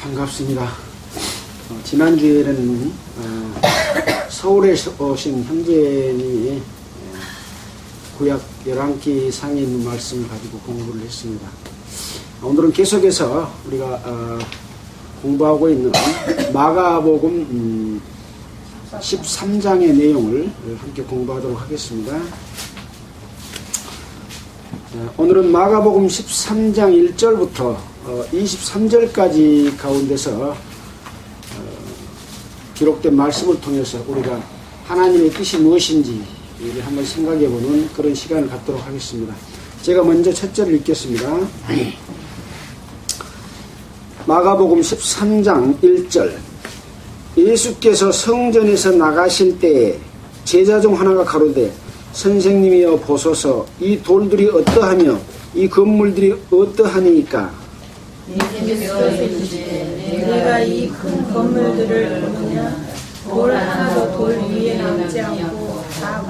반갑습니다. 지난주에는 서울에 오신 형제님이 구약 11기 상에 있는 말씀을 가지고 공부를 했습니다. 오늘은 계속해서 우리가 공부하고 있는 마가복음 13장의 내용을 함께 공부하도록 하겠습니다. 오늘은 마가복음 13장 1절부터 23절까지 가운데서 기록된 말씀을 통해서 우리가 하나님의 뜻이 무엇인지를 한번 생각해보는 그런 시간을 갖도록 하겠습니다. 제가 먼저 첫 절을 읽겠습니다. 마가복음 13장 1절. 예수께서 성전에서 나가실 때에 제자 중 하나가 가로되 선생님이여 보소서, 이 돌들이 어떠하며 이 건물들이 어떠하니까? 예수께서 이르시되 내가 이 큰 건물들을 보느냐? 돌 하나도 돌 위에 남지 않고 다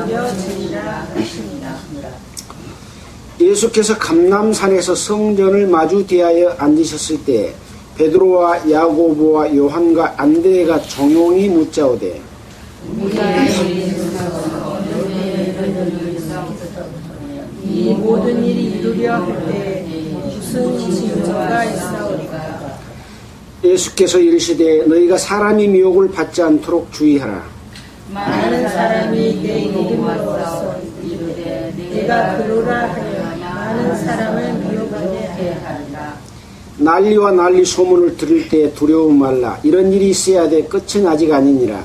무너뜨려지리라 하십니다. 예수께서 감람산에서 성전을 마주 대하여 앉으셨을 때 베드로와 야고보와 요한과 안드레가 종용이 묻자오되 이 모든 일이 이루려 할 때 무슨 징조가 있사오리까? 예수께서 이르시되 너희가 사람이 미혹을 받지 않도록 주의하라. 많은 사람이 내 이름으로 와서 이르되 내가 그러라 하여 많은 사람을 미혹하게 하리라. 난리와 난리 소문을 들을 때 두려움 말라. 이런 일이 있어야 돼 끝은 아직 아니니라.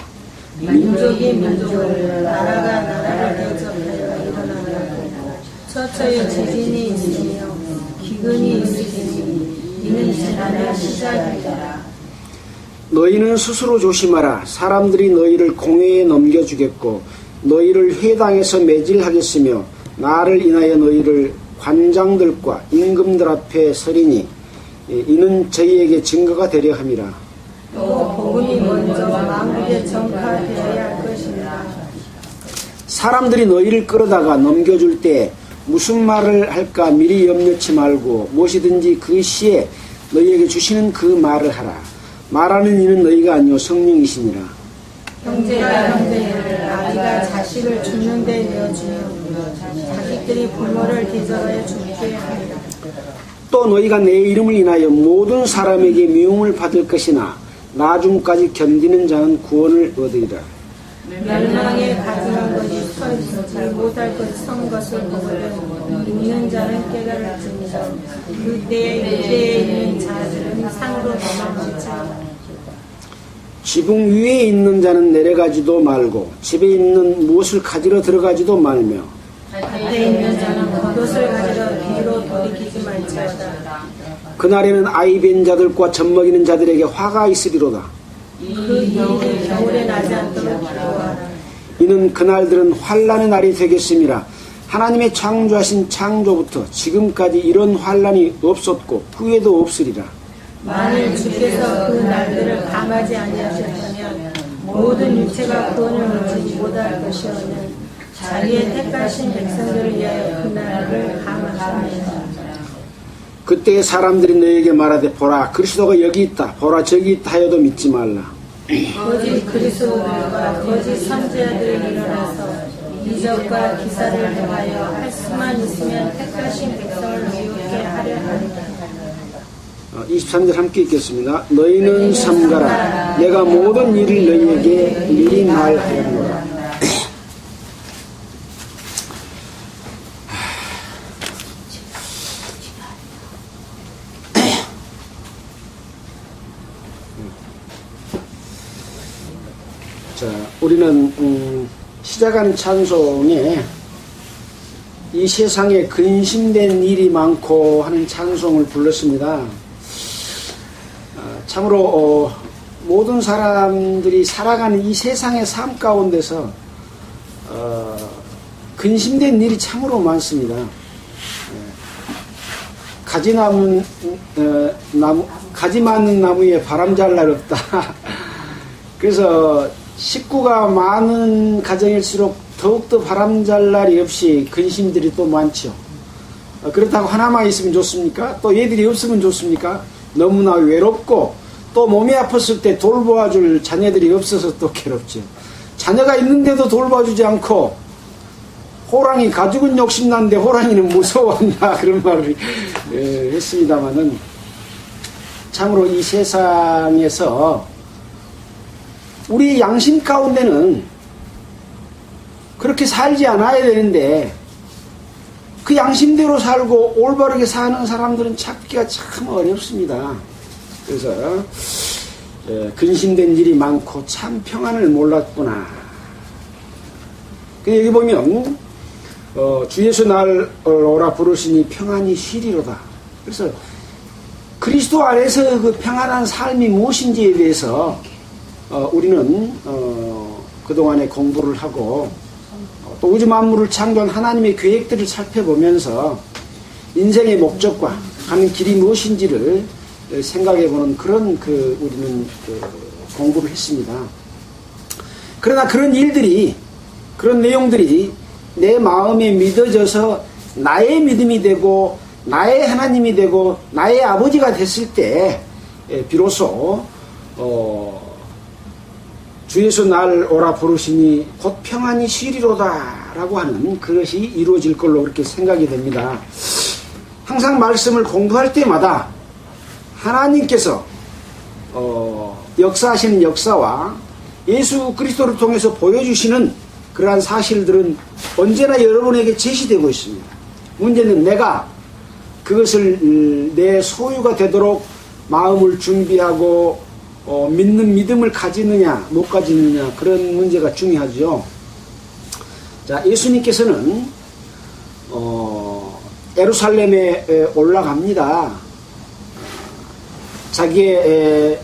민족이 민족을 나라가 나라를 대적하여 일어나고 처처에 지진이 있으며 기근이 있으니 이는 재난의 시작이라. 너희는 스스로 조심하라. 사람들이 너희를 공회에 넘겨주겠고 너희를 회당에서 매질하겠으며 나를 인하여 너희를 관장들과 임금들 앞에 서리니 이는 저희에게 증거가 되려 함이라. 또 복음이 먼저 만국에 전파되어야 할 것이라. 사람들이 너희를 끌어다가 넘겨줄 때 무슨 말을 할까 미리 염려치 말고 무엇이든지 그 시에 너희에게 주시는 그 말을 하라. 말하는 이는 너희가 아니요 성령이시니라. 형제가 형제를, 아기가 자식을 죽는 데 내어주며 자식들이 부모를 대접하여 죽게 하리라. 또 너희가 내 이름을 인하여 모든 사람에게 미움을 받을 것이나 나중까지 견디는 자는 구원을 얻으리라. 멸망에 가증한 것이 서 있지 못할 것 선 것을 보거든 믿는 자는 깨달을지니라. 그때에 있는 자들은 상으로 도망치자. 지붕 위에 있는 자는 내려가지도 말고 집에 있는 무엇을 가지러 들어가지도 말며 밭에 있는 자는 겉옷을 가지러 뒤로 돌이키지 말지어다. 그날에는 아이 뵌 자들과 젖먹이는 자들에게 화가 있으리로다. 그 일이 겨울에 나지 않도록 기도하라. 이는 그날들은 환난의 날이 되겠음이라. 하나님의 창조하신 창조부터 지금까지 이런 환난이 없었고 후에도 없으리라. 만일 주께서 그 날들을 감하지 아니하셨다면 모든 육체가 구원을 얻지 못할 것이오면 자기의 택하신 백성들을 위하여 그 날을 감하셨느니라. 그때 사람들이 너에게 말하되 보라 그리스도가 여기 있다 보라 저기 있다 하여도 믿지 말라. 거짓 그리스도들과 거짓 선지자들이 일어나서 이적과 기사를 행하여 할 수만 있으면 택하신 백성을 미혹게 하려 하리라. 23절 함께 읽겠습니다. 너희는 삼가라. 내가 모든 일을 너희에게 미리 말하였노라. 자, 우리는 시작하는 찬송에 이 세상에 근심된 일이 많고 하는 찬송을 불렀습니다. 참으로 모든 사람들이 살아가는 이 세상의 삶 가운데서 근심된 일이 참으로 많습니다. 가지 많은 나무에 바람 잘 날 없다. 그래서 식구가 많은 가정일수록 더욱더 바람잘 날이 없이 근심들이 또 많죠. 그렇다고 하나만 있으면 좋습니까? 또 얘들이 없으면 좋습니까? 너무나 외롭고 또 몸이 아팠을 때 돌보아줄 자녀들이 없어서 또 괴롭죠. 자녀가 있는데도 돌봐주지 않고 호랑이 가죽은 욕심나는데 호랑이는 무서워한다 그런 말을 했습니다마는 참으로 이 세상에서 우리 양심 가운데는 그렇게 살지 않아야 되는데 그 양심대로 살고 올바르게 사는 사람들은 찾기가 참 어렵습니다. 그래서 근심된 일이 많고 참 평안을 몰랐구나. 여기 보면 주 예수 날 오라 부르시니 평안히 쉬리로다. 그래서 그리스도 안에서 그 평안한 삶이 무엇인지에 대해서 우리는 그동안에 공부를 하고 또 우주 만물을 창조한 하나님의 계획들을 살펴보면서 인생의 목적과 가는 길이 무엇인지를 생각해보는 그런 우리는 공부를 했습니다. 그러나 그런 일들이, 그런 내용들이 내 마음에 믿어져서 나의 믿음이 되고 나의 하나님이 되고 나의 아버지가 됐을 때 비로소 주 예수 날 오라 부르시니 곧 평안히 쉬리로다 라고 하는 그것이 이루어질 걸로 그렇게 생각이 됩니다. 항상 말씀을 공부할 때마다 하나님께서 역사하시는 역사와 예수 그리스도를 통해서 보여주시는 그러한 사실들은 언제나 여러분에게 제시되고 있습니다. 문제는 내가 그것을 내 소유가 되도록 마음을 준비하고 믿는 믿음을 가지느냐 못 가지느냐 그런 문제가 중요하죠. 자, 예수님께서는 예루살렘에 올라갑니다. 자기의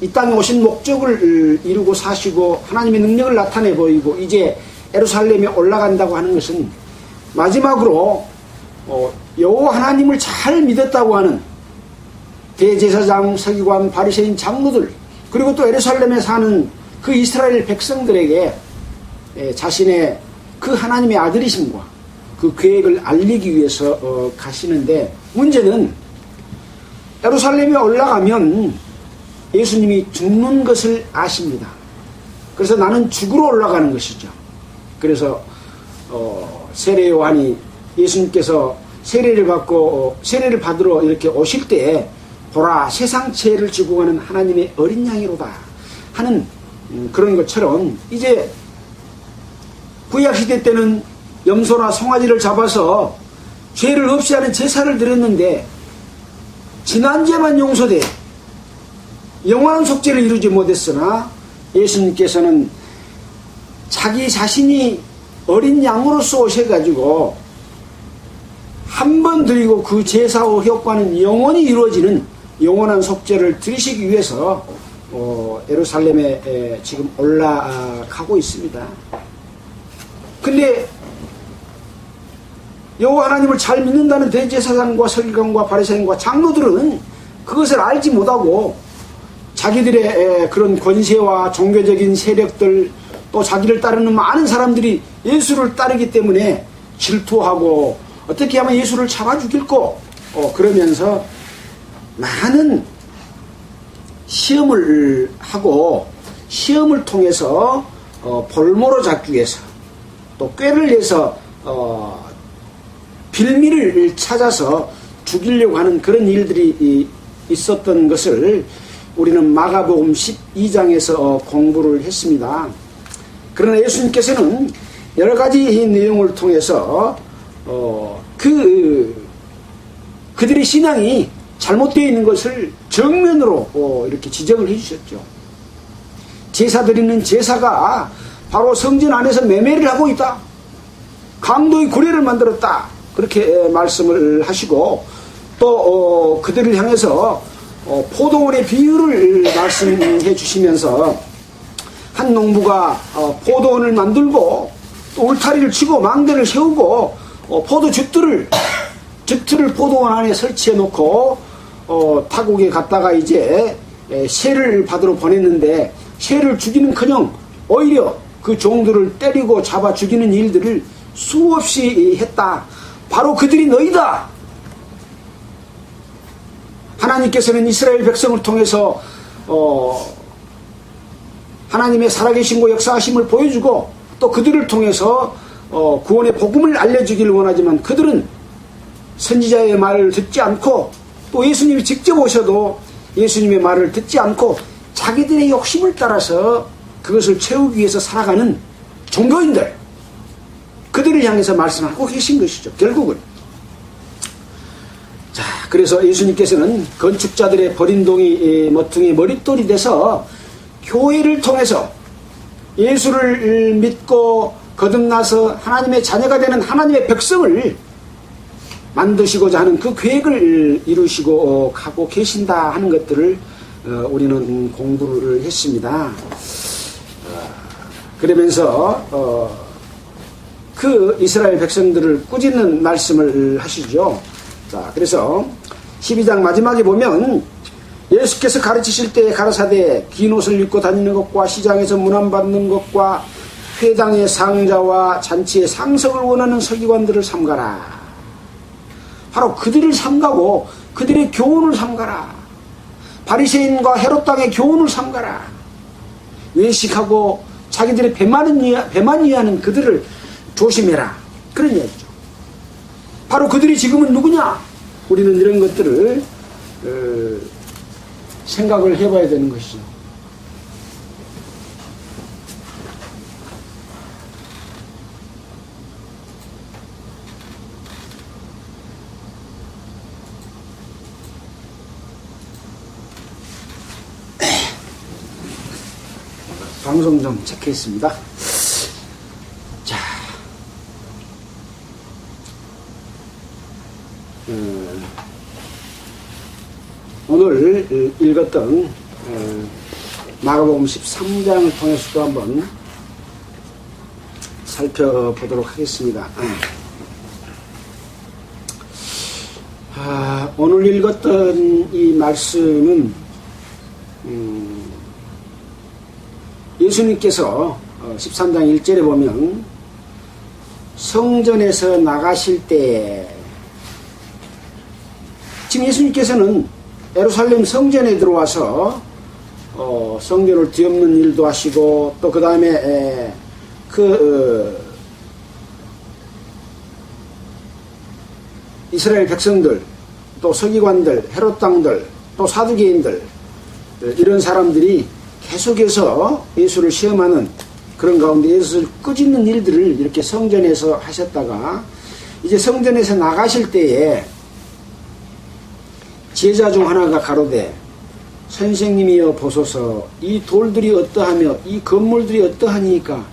이 땅에 오신 목적을 이루고 사시고 하나님의 능력을 나타내 보이고 이제 예루살렘에 올라간다고 하는 것은 마지막으로 여호와 하나님을 잘 믿었다고 하는 대제사장, 서기관, 바리새인 장로들 그리고 또 예루살렘에 사는 그 이스라엘 백성들에게 자신의 그 하나님의 아들이심과 그 계획을 알리기 위해서 가시는데 문제는 예루살렘에 올라가면 예수님이 죽는 것을 아십니다. 그래서 나는 죽으러 올라가는 것이죠. 그래서 세례 요한이 예수님께서 세례를 받고 세례를 받으러 이렇게 오실 때 보라 세상 죄를 지고 가는 하나님의 어린 양이로다 하는 그런 것처럼 이제 구약시대 때는 염소나 송아지를 잡아서 죄를 없이 하는 제사를 드렸는데 지난 죄만 용서돼 영원한 속죄를 이루지 못했으나 예수님께서는 자기 자신이 어린 양으로서 오셔가지고 한 번 드리고 그 제사의 효과는 영원히 이루어지는 영원한 속죄를 드리시기 위해서 예루살렘에 지금 올라가고 있습니다. 근데 여호와 하나님을 잘 믿는다는 대제사장과 서기관과 바리새인과 장로들은 그것을 알지 못하고 자기들의 그런 권세와 종교적인 세력들 또 자기를 따르는 많은 사람들이 예수를 따르기 때문에 질투하고 어떻게 하면 예수를 잡아 죽일고 그러면서 많은 시험을 하고 시험을 통해서 볼모로 잡기 위해서 또 꾀를 내서 빌미를 찾아서 죽이려고 하는 그런 일들이 있었던 것을 우리는 마가복음 12장에서 공부를 했습니다. 그러나 예수님께서는 여러 가지 내용을 통해서 그들의 신앙이 잘못되어 있는 것을 정면으로 이렇게 지적을 해주셨죠. 제사 드리는 제사가 바로 성전 안에서 매매를 하고 있다. 강도의 구례를 만들었다. 그렇게 말씀을 하시고 또 그들을 향해서 포도원의 비유를 말씀해 주시면서 한 농부가 포도원을 만들고 또 울타리를 치고 망대를 세우고 포도즙들을 포도원 안에 설치해 놓고 타국에 갔다가 이제 새를 받으러 보냈는데 새를 죽이는커녕 오히려 그 종들을 때리고 잡아 죽이는 일들을 수없이 했다. 바로 그들이 너희다. 하나님께서는 이스라엘 백성을 통해서 하나님의 살아계신 역사하심을 보여주고 또 그들을 통해서 구원의 복음을 알려주기를 원하지만 그들은 선지자의 말을 듣지 않고 또 예수님이 직접 오셔도 예수님의 말을 듣지 않고 자기들의 욕심을 따라서 그것을 채우기 위해서 살아가는 종교인들, 그들을 향해서 말씀하고 계신 것이죠. 결국은. 자, 그래서 예수님께서는 건축자들의 버린 동이 머퉁이 머릿돌이 돼서 교회를 통해서 예수를 믿고 거듭나서 하나님의 자녀가 되는 하나님의 백성을 만드시고자 하는 그 계획을 이루시고 가고 계신다 하는 것들을 우리는 공부를 했습니다. 그러면서 그 이스라엘 백성들을 꾸짖는 말씀을 하시죠. 자, 그래서 12장 마지막에 보면 예수께서 가르치실 때 가라사대 긴 옷을 입고 다니는 것과 시장에서 문안받는 것과 회당의 상자와 잔치의 상석을 원하는 서기관들을 삼가라. 바로 그들을 삼가고 그들의 교훈을 삼가라. 바리새인과 헤롯 당의 교훈을 삼가라. 외식하고 자기들의 배만 위하는 그들을 조심해라. 그런 이야기죠. 바로 그들이 지금은 누구냐? 우리는 이런 것들을 생각을 해봐야 되는 것이죠. 방송 좀 체크했습니다. 자, 오늘 읽었던 마가복음 13장을 통해서도 한번 살펴보도록 하겠습니다. 오늘 읽었던 이 말씀은 예수님께서 13장 1절에 보면 성전에서 나가실 때, 지금 예수님께서는 예루살렘 성전에 들어와서 성전을 뒤엎는 일도 하시고 또 그 다음에 이스라엘 백성들, 또 서기관들, 헤롯 당들, 또 사두개인들, 이런 사람들이 계속해서 예수를 시험하는 그런 가운데 예수를 꾸짖는 일들을 이렇게 성전에서 하셨다가 이제 성전에서 나가실 때에 제자 중 하나가 가로되 선생님이여 보소서 이 돌들이 어떠하며 이 건물들이 어떠하니까.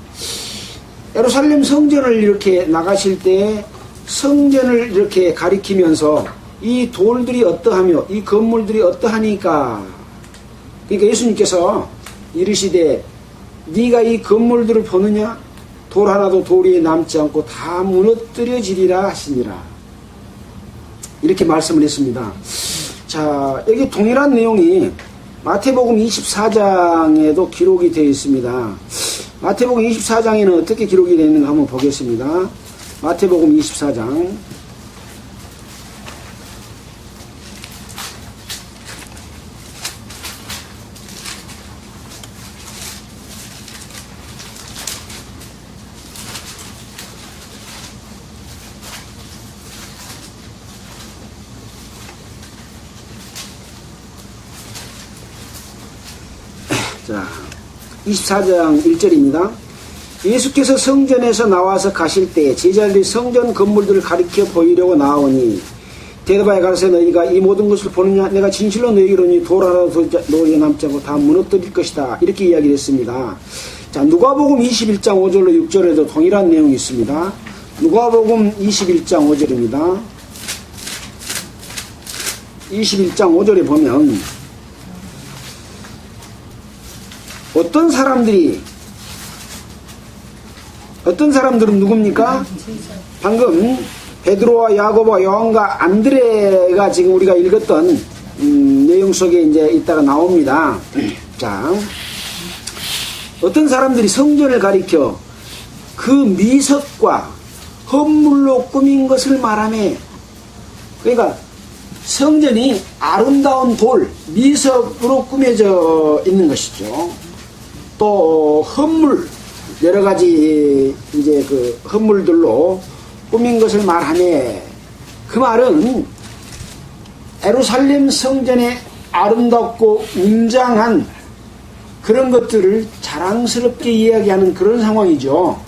예루살렘 성전을 이렇게 나가실 때 성전을 이렇게 가리키면서 이 돌들이 어떠하며 이 건물들이 어떠하니까. 그러니까 예수님께서 이르시되 네가 이 건물들을 보느냐? 돌 하나도 돌 위에 남지 않고 다 무너뜨려지리라 하시니라. 이렇게 말씀을 했습니다. 자, 여기 동일한 내용이 마태복음 24장에도 기록이 되어 있습니다. 마태복음 24장에는 어떻게 기록이 되어 있는가 한번 보겠습니다. 마태복음 24장 자, 24장 1절입니다. 예수께서 성전에서 나와서 가실 때 제자들이 성전 건물들을 가리켜 보이려고 나오니 대답하여 가라사대 너희가 이 모든 것을 보느냐? 내가 진실로 너희에게 이르노니 돌 하나도 돌에 남지 않고 다 무너뜨릴 것이다. 이렇게 이야기를 했습니다. 자, 누가복음 21장 5절로 6절에도 동일한 내용이 있습니다. 누가복음 21장 5절입니다. 21장 5절에 보면 어떤 사람들은 누굽니까? 방금 베드로와 야고보와 요한과 안드레가 지금 우리가 읽었던 내용 속에 이제 이따가 나옵니다. 자, 어떤 사람들이 성전을 가리켜 그 미석과 헛물로 꾸민 것을 말하며, 그러니까 성전이 아름다운 돌, 미석으로 꾸며져 있는 것이죠. 또 헛물, 여러 가지 이제 그 헛물들로 꾸민 것을 말하며, 그 말은 예루살렘 성전의 아름답고 웅장한 그런 것들을 자랑스럽게 이야기하는 그런 상황이죠.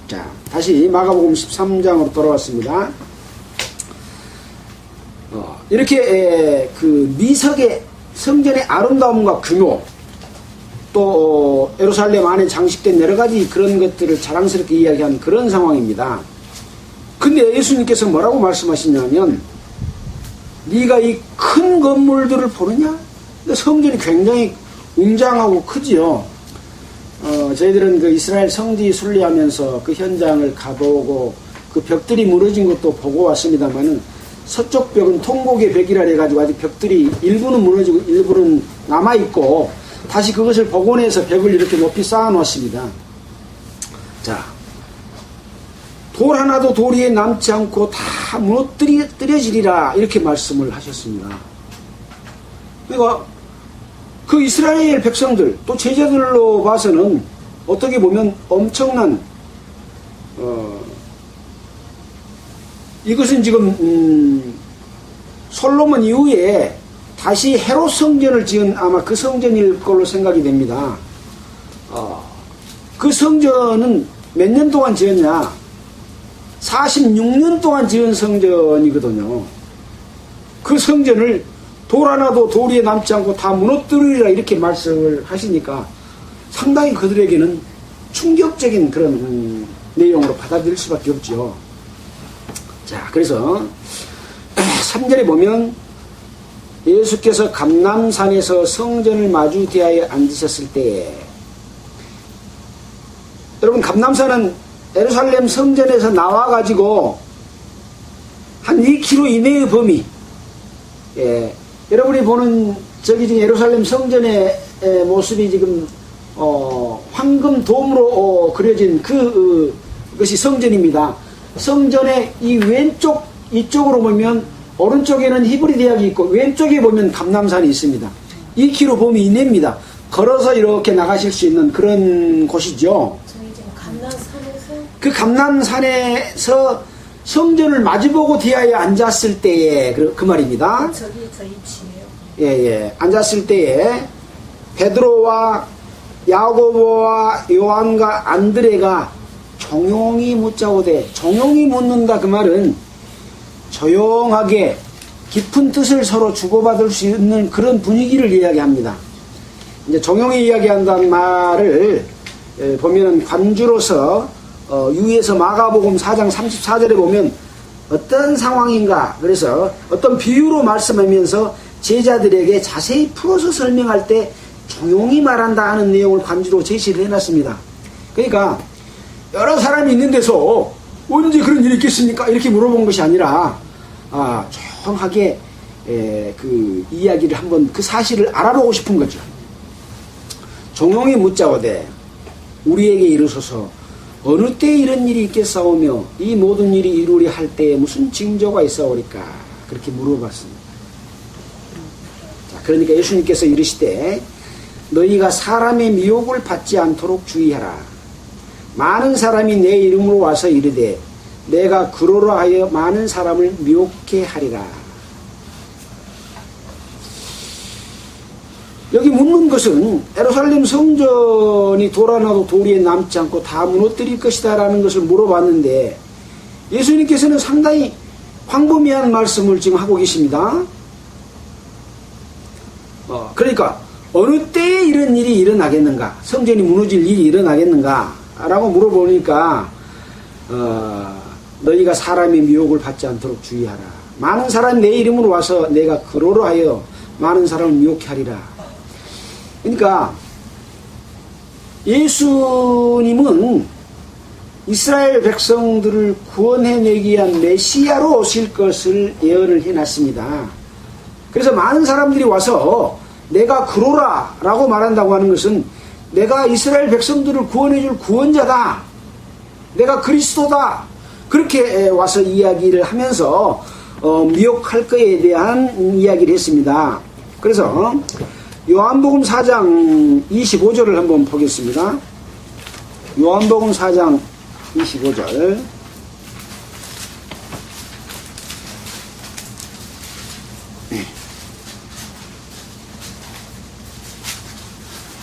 자, 다시 마가복음 13장으로 돌아왔습니다. 이렇게 그 미석의 성전의 아름다움과 규모, 또 예루살렘 안에 장식된 여러 가지 그런 것들을 자랑스럽게 이야기한 그런 상황입니다. 근데 예수님께서 뭐라고 말씀하시냐면, 네가 이 큰 건물들을 보느냐? 성전이 굉장히 웅장하고 크지요. 저희들은 그 이스라엘 성지 순례하면서 그 현장을 가보고 그 벽들이 무너진 것도 보고 왔습니다만은, 서쪽 벽은 통곡의 벽이라 해가지고 아직 벽들이 일부는 무너지고 일부는 남아있고, 다시 그것을 복원해서 벽을 이렇게 높이 쌓아 놓았습니다. 자, 돌 하나도 돌 위에 남지 않고 다 무너뜨려지리라, 이렇게 말씀을 하셨습니다. 그러니까 그 이스라엘 백성들, 또 제자들로 봐서는 어떻게 보면 엄청난 이것은 지금 솔로몬 이후에 다시 헤롯 성전을 지은 아마 그 성전일 걸로 생각이 됩니다. 그 성전은 몇 년 동안 지었냐? 46년 동안 지은 성전이거든요. 그 성전을 돌 하나도 돌 위에 남지 않고 다 무너뜨리리라, 이렇게 말씀을 하시니까 상당히 그들에게는 충격적인 그런 내용으로 받아들일 수밖에 없죠. 자, 그래서 3절에 보면 예수께서 감람산에서 성전을 마주 대하여 앉으셨을 때에, 여러분, 감람산은 예루살렘 성전에서 나와가지고 한 2km 이내의 범위, 여러분이 보는 저기 지금 예루살렘 성전의 모습이 지금 황금 돔으로 그려진 그것이 성전입니다. 성전의 이 왼쪽 이쪽으로 보면 오른쪽에는 히브리 대학이 있고 왼쪽에 보면 감람산이 있습니다. 2km 범위 이내입니다. 걸어서 이렇게 나가실 수 있는 그런 곳이죠. 저희 지금 감람산에서, 그 감람산에서 성전을 마주보고 대하여 앉았을 때에 그 말입니다. 저기 저 위치예요. 예. 앉았을 때에 베드로와 야고보와 요한과 안드레가 조용히 묻자오되, 조용히 묻는다 그 말은 조용하게 깊은 뜻을 서로 주고받을 수 있는 그런 분위기를 이야기합니다. 이제 조용히 이야기한다는 말을 보면은 관주로서 유에서 마가복음 4장 34절에 보면 어떤 상황인가, 그래서 어떤 비유로 말씀하면서 제자들에게 자세히 풀어서 설명할 때 조용히 말한다 하는 내용을 관주로 제시를 해놨습니다. 그러니까 여러 사람이 있는 데서 언제 그런 일이 있겠습니까? 이렇게 물어본 것이 아니라 조용하게 그 이야기를 한번 그 사실을 알아보고 싶은 거죠. 조용히 묻자오되 우리에게 이르소서 어느 때 이런 일이 있겠사오며 이 모든 일이 이루리 할 때에 무슨 징조가 있사오리까? 그렇게 물어봤습니다. 자, 그러니까 예수님께서 이르시되 너희가 사람의 미혹을 받지 않도록 주의하라. 많은 사람이 내 이름으로 와서 이르되 내가 그러라 하여 많은 사람을 미혹해 하리라. 여기 묻는 것은 예루살렘 성전이 돌 하나도 돌 위에 남지 않고 다 무너뜨릴 것이다 라는 것을 물어봤는데, 예수님께서는 상당히 광범위한 말씀을 지금 하고 계십니다. 그러니까 어느 때에 이런 일이 일어나겠는가, 성전이 무너질 일이 일어나겠는가 라고 물어보니까 너희가 사람의 미혹을 받지 않도록 주의하라. 많은 사람이 내 이름으로 와서 내가 그러로 하여 많은 사람을 미혹해 하리라. 그러니까 예수님은 이스라엘 백성들을 구원해내기 위한 메시아로 오실 것을 예언을 해놨습니다. 그래서 많은 사람들이 와서 내가 그러라 라고 말한다고 하는 것은 내가 이스라엘 백성들을 구원해줄 구원자다, 내가 그리스도다, 그렇게 와서 이야기를 하면서 미혹할 거에 대한 이야기를 했습니다. 그래서 요한복음 4장 25절을 한번 보겠습니다. 요한복음 4장 25절.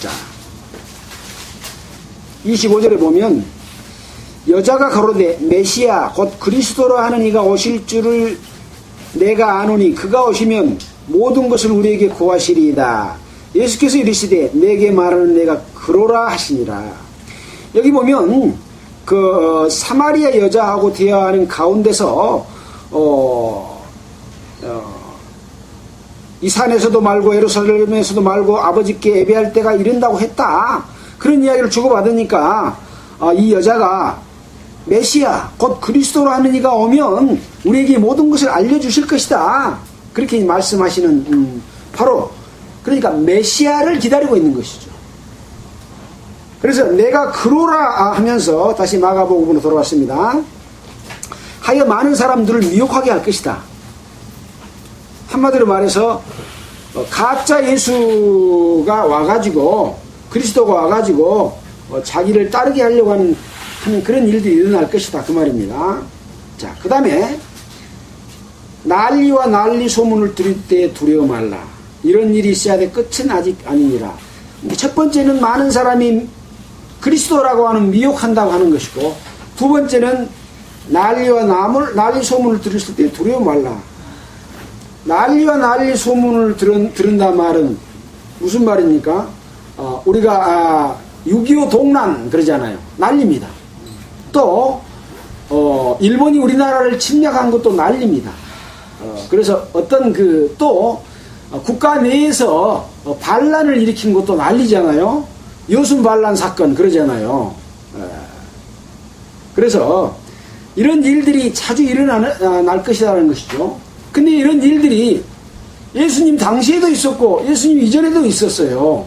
자, 25절에 보면 여자가 가로되 메시아 곧 그리스도라 하는 이가 오실 줄을 내가 아노니 그가 오시면 모든 것을 우리에게 고하시리이다. 예수께서 이르시되 내게 말하는 내가 그로라 하시니라. 여기 보면 그 사마리아 여자하고 대화하는 가운데서 이 산에서도 말고 예루살렘에서도 말고 아버지께 예배할 때가 이른다고 했다. 그런 이야기를 주고받으니까 이 여자가 메시아 곧 그리스도로 하는 이가 오면 우리에게 모든 것을 알려주실 것이다. 그렇게 말씀하시는 바로 그러니까 메시아를 기다리고 있는 것이죠. 그래서 내가 그로라 하면서 다시 마가복음으로 돌아왔습니다. 하여 많은 사람들을 미혹하게 할 것이다. 한마디로 말해서 가짜 예수가 와가지고 그리스도가 와가지고 자기를 따르게 하려고 하는 그런 일들이 일어날 것이다 그 말입니다. 자, 그 다음에 난리와 난리 소문을 들을 때 두려워 말라. 이런 일이 있어야 돼 끝은 아직 아니니라. 첫 번째는 많은 사람이 그리스도라고 하는 미혹한다고 하는 것이고, 두 번째는 난리와 난리 소문을 들었을 때 두려워 말라. 난리와 난리 소문을 들은다 말은 무슨 말입니까? 우리가 6.25 동란 그러잖아요. 난리입니다. 또 일본이 우리나라를 침략한 것도 난리입니다. 그래서 어떤 또 국가 내에서 반란을 일으킨 것도 난리잖아요. 여순 반란 사건 그러잖아요. 그래서 이런 일들이 자주 일어날 것이라는 것이죠. 근데 이런 일들이 예수님 당시에도 있었고 예수님 이전에도 있었어요.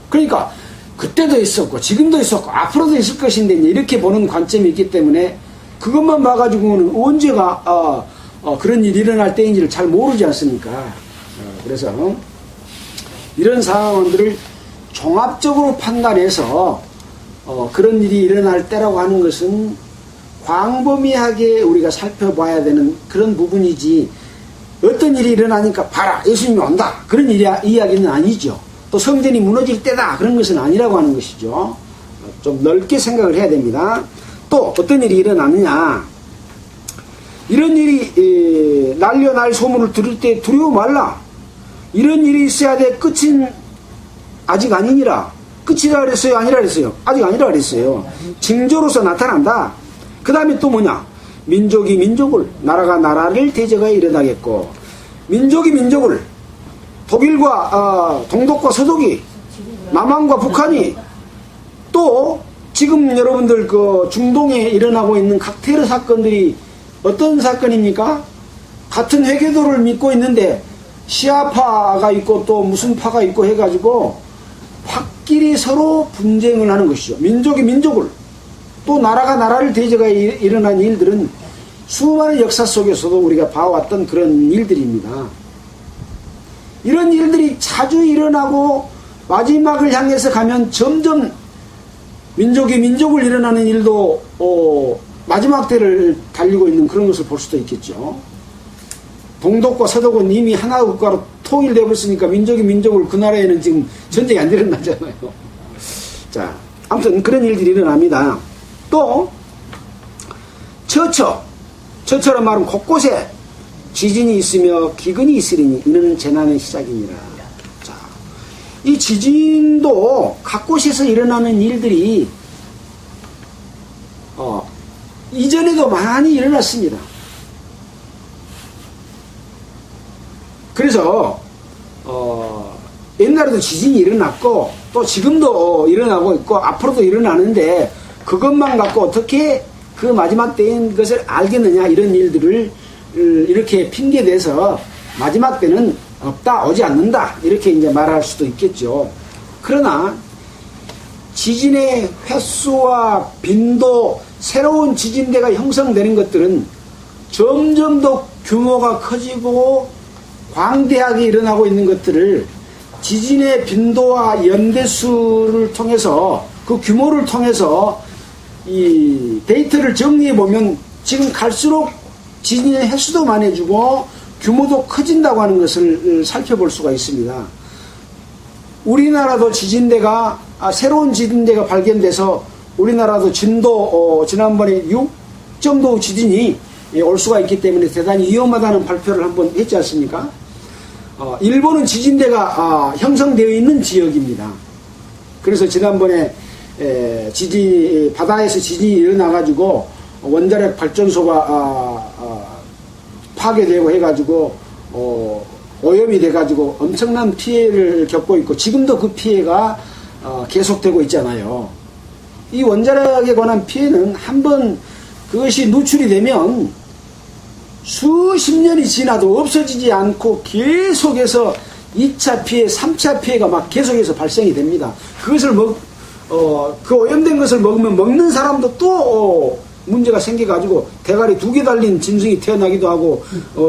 그러니까 그때도 있었고 지금도 있었고 앞으로도 있을 것인데 이렇게 보는 관점이 있기 때문에 그것만 봐가지고는 언제가 그런 일이 일어날 때인지를 잘 모르지 않습니까? 그래서 이런 상황들을 종합적으로 판단해서 그런 일이 일어날 때라고 하는 것은 광범위하게 우리가 살펴봐야 되는 그런 부분이지, 어떤 일이 일어나니까 봐라 예수님이 온다 그런 이야기는 아니죠. 또 성전이 무너질 때다 그런 것은 아니라고 하는 것이죠. 좀 넓게 생각을 해야 됩니다. 또 어떤 일이 일어나느냐, 이런 일이 난리와 날 소문을 들을 때 두려워 말라. 이런 일이 있어야 돼 끝은 아직 아니니라. 끝이라 그랬어요 아니라 그랬어요? 아직 아니라 그랬어요. 징조로서 나타난다. 그 다음에 또 뭐냐, 민족이 민족을, 나라가 나라를 대적하여 일어나겠고, 민족이 민족을, 독일과 동독과 서독이, 남한과 북한이, 또 지금 여러분들 그 중동에 일어나고 있는 각 테러 사건들이 어떤 사건입니까? 같은 회계도를 믿고 있는데 시아파가 있고 또 무슨 파가 있고 해가지고 확끼리 서로 분쟁을 하는 것이죠. 민족이 민족을, 또 나라가 나라를 대적하여 일어난 일들은 수많은 역사 속에서도 우리가 봐왔던 그런 일들입니다. 이런 일들이 자주 일어나고 마지막을 향해서 가면 점점 민족이 민족을 일어나는 일도 마지막 때를 달리고 있는 그런 것을 볼 수도 있겠죠. 동독과 서독은 이미 하나 국가로 통일되어 버렸으니까 민족이 민족을, 그 나라에는 지금 전쟁이 안 일어나잖아요. 자, 아무튼 그런 일들이 일어납니다. 또 처처란 말은 곳곳에 지진이 있으며 기근이 있으리니 이는 재난의 시작이니라. 자, 이 지진도 각 곳에서 일어나는 일들이 이전에도 많이 일어났습니다. 그래서 옛날에도 지진이 일어났고 또 지금도 일어나고 있고 앞으로도 일어나는데, 그것만 갖고 어떻게 그 마지막 때인 것을 알겠느냐, 이런 일들을 이렇게 핑계대서 마지막 때는 없다, 오지 않는다 이렇게 이제 말할 수도 있겠죠. 그러나 지진의 횟수와 빈도, 새로운 지진대가 형성되는 것들은 점점 더 규모가 커지고 광대하게 일어나고 있는 것들을 지진의 빈도와 연대수를 통해서 그 규모를 통해서 이 데이터를 정리해 보면 지금 갈수록 지진의 횟수도 많아지고 규모도 커진다고 하는 것을 살펴볼 수가 있습니다. 우리나라도 새로운 지진대가 발견돼서 우리나라도 지난번에 6정도 지진이 올 수가 있기 때문에 대단히 위험하다는 발표를 한번 했지 않습니까? 일본은 지진대가 형성되어 있는 지역입니다. 그래서 지난번에 바다에서 지진이 일어나가지고 원자력 발전소가 파괴되고 해가지고 오염이 돼가지고 엄청난 피해를 겪고 있고 지금도 그 피해가 계속되고 있잖아요. 이 원자력에 관한 피해는 한번 그것이 누출이 되면 수십 년이 지나도 없어지지 않고 계속해서 2차 피해, 3차 피해가 막 계속해서 발생이 됩니다. 그것을 그 오염된 것을 먹으면 먹는 사람도 또 문제가 생겨가지고 대가리 2개 달린 짐승이 태어나기도 하고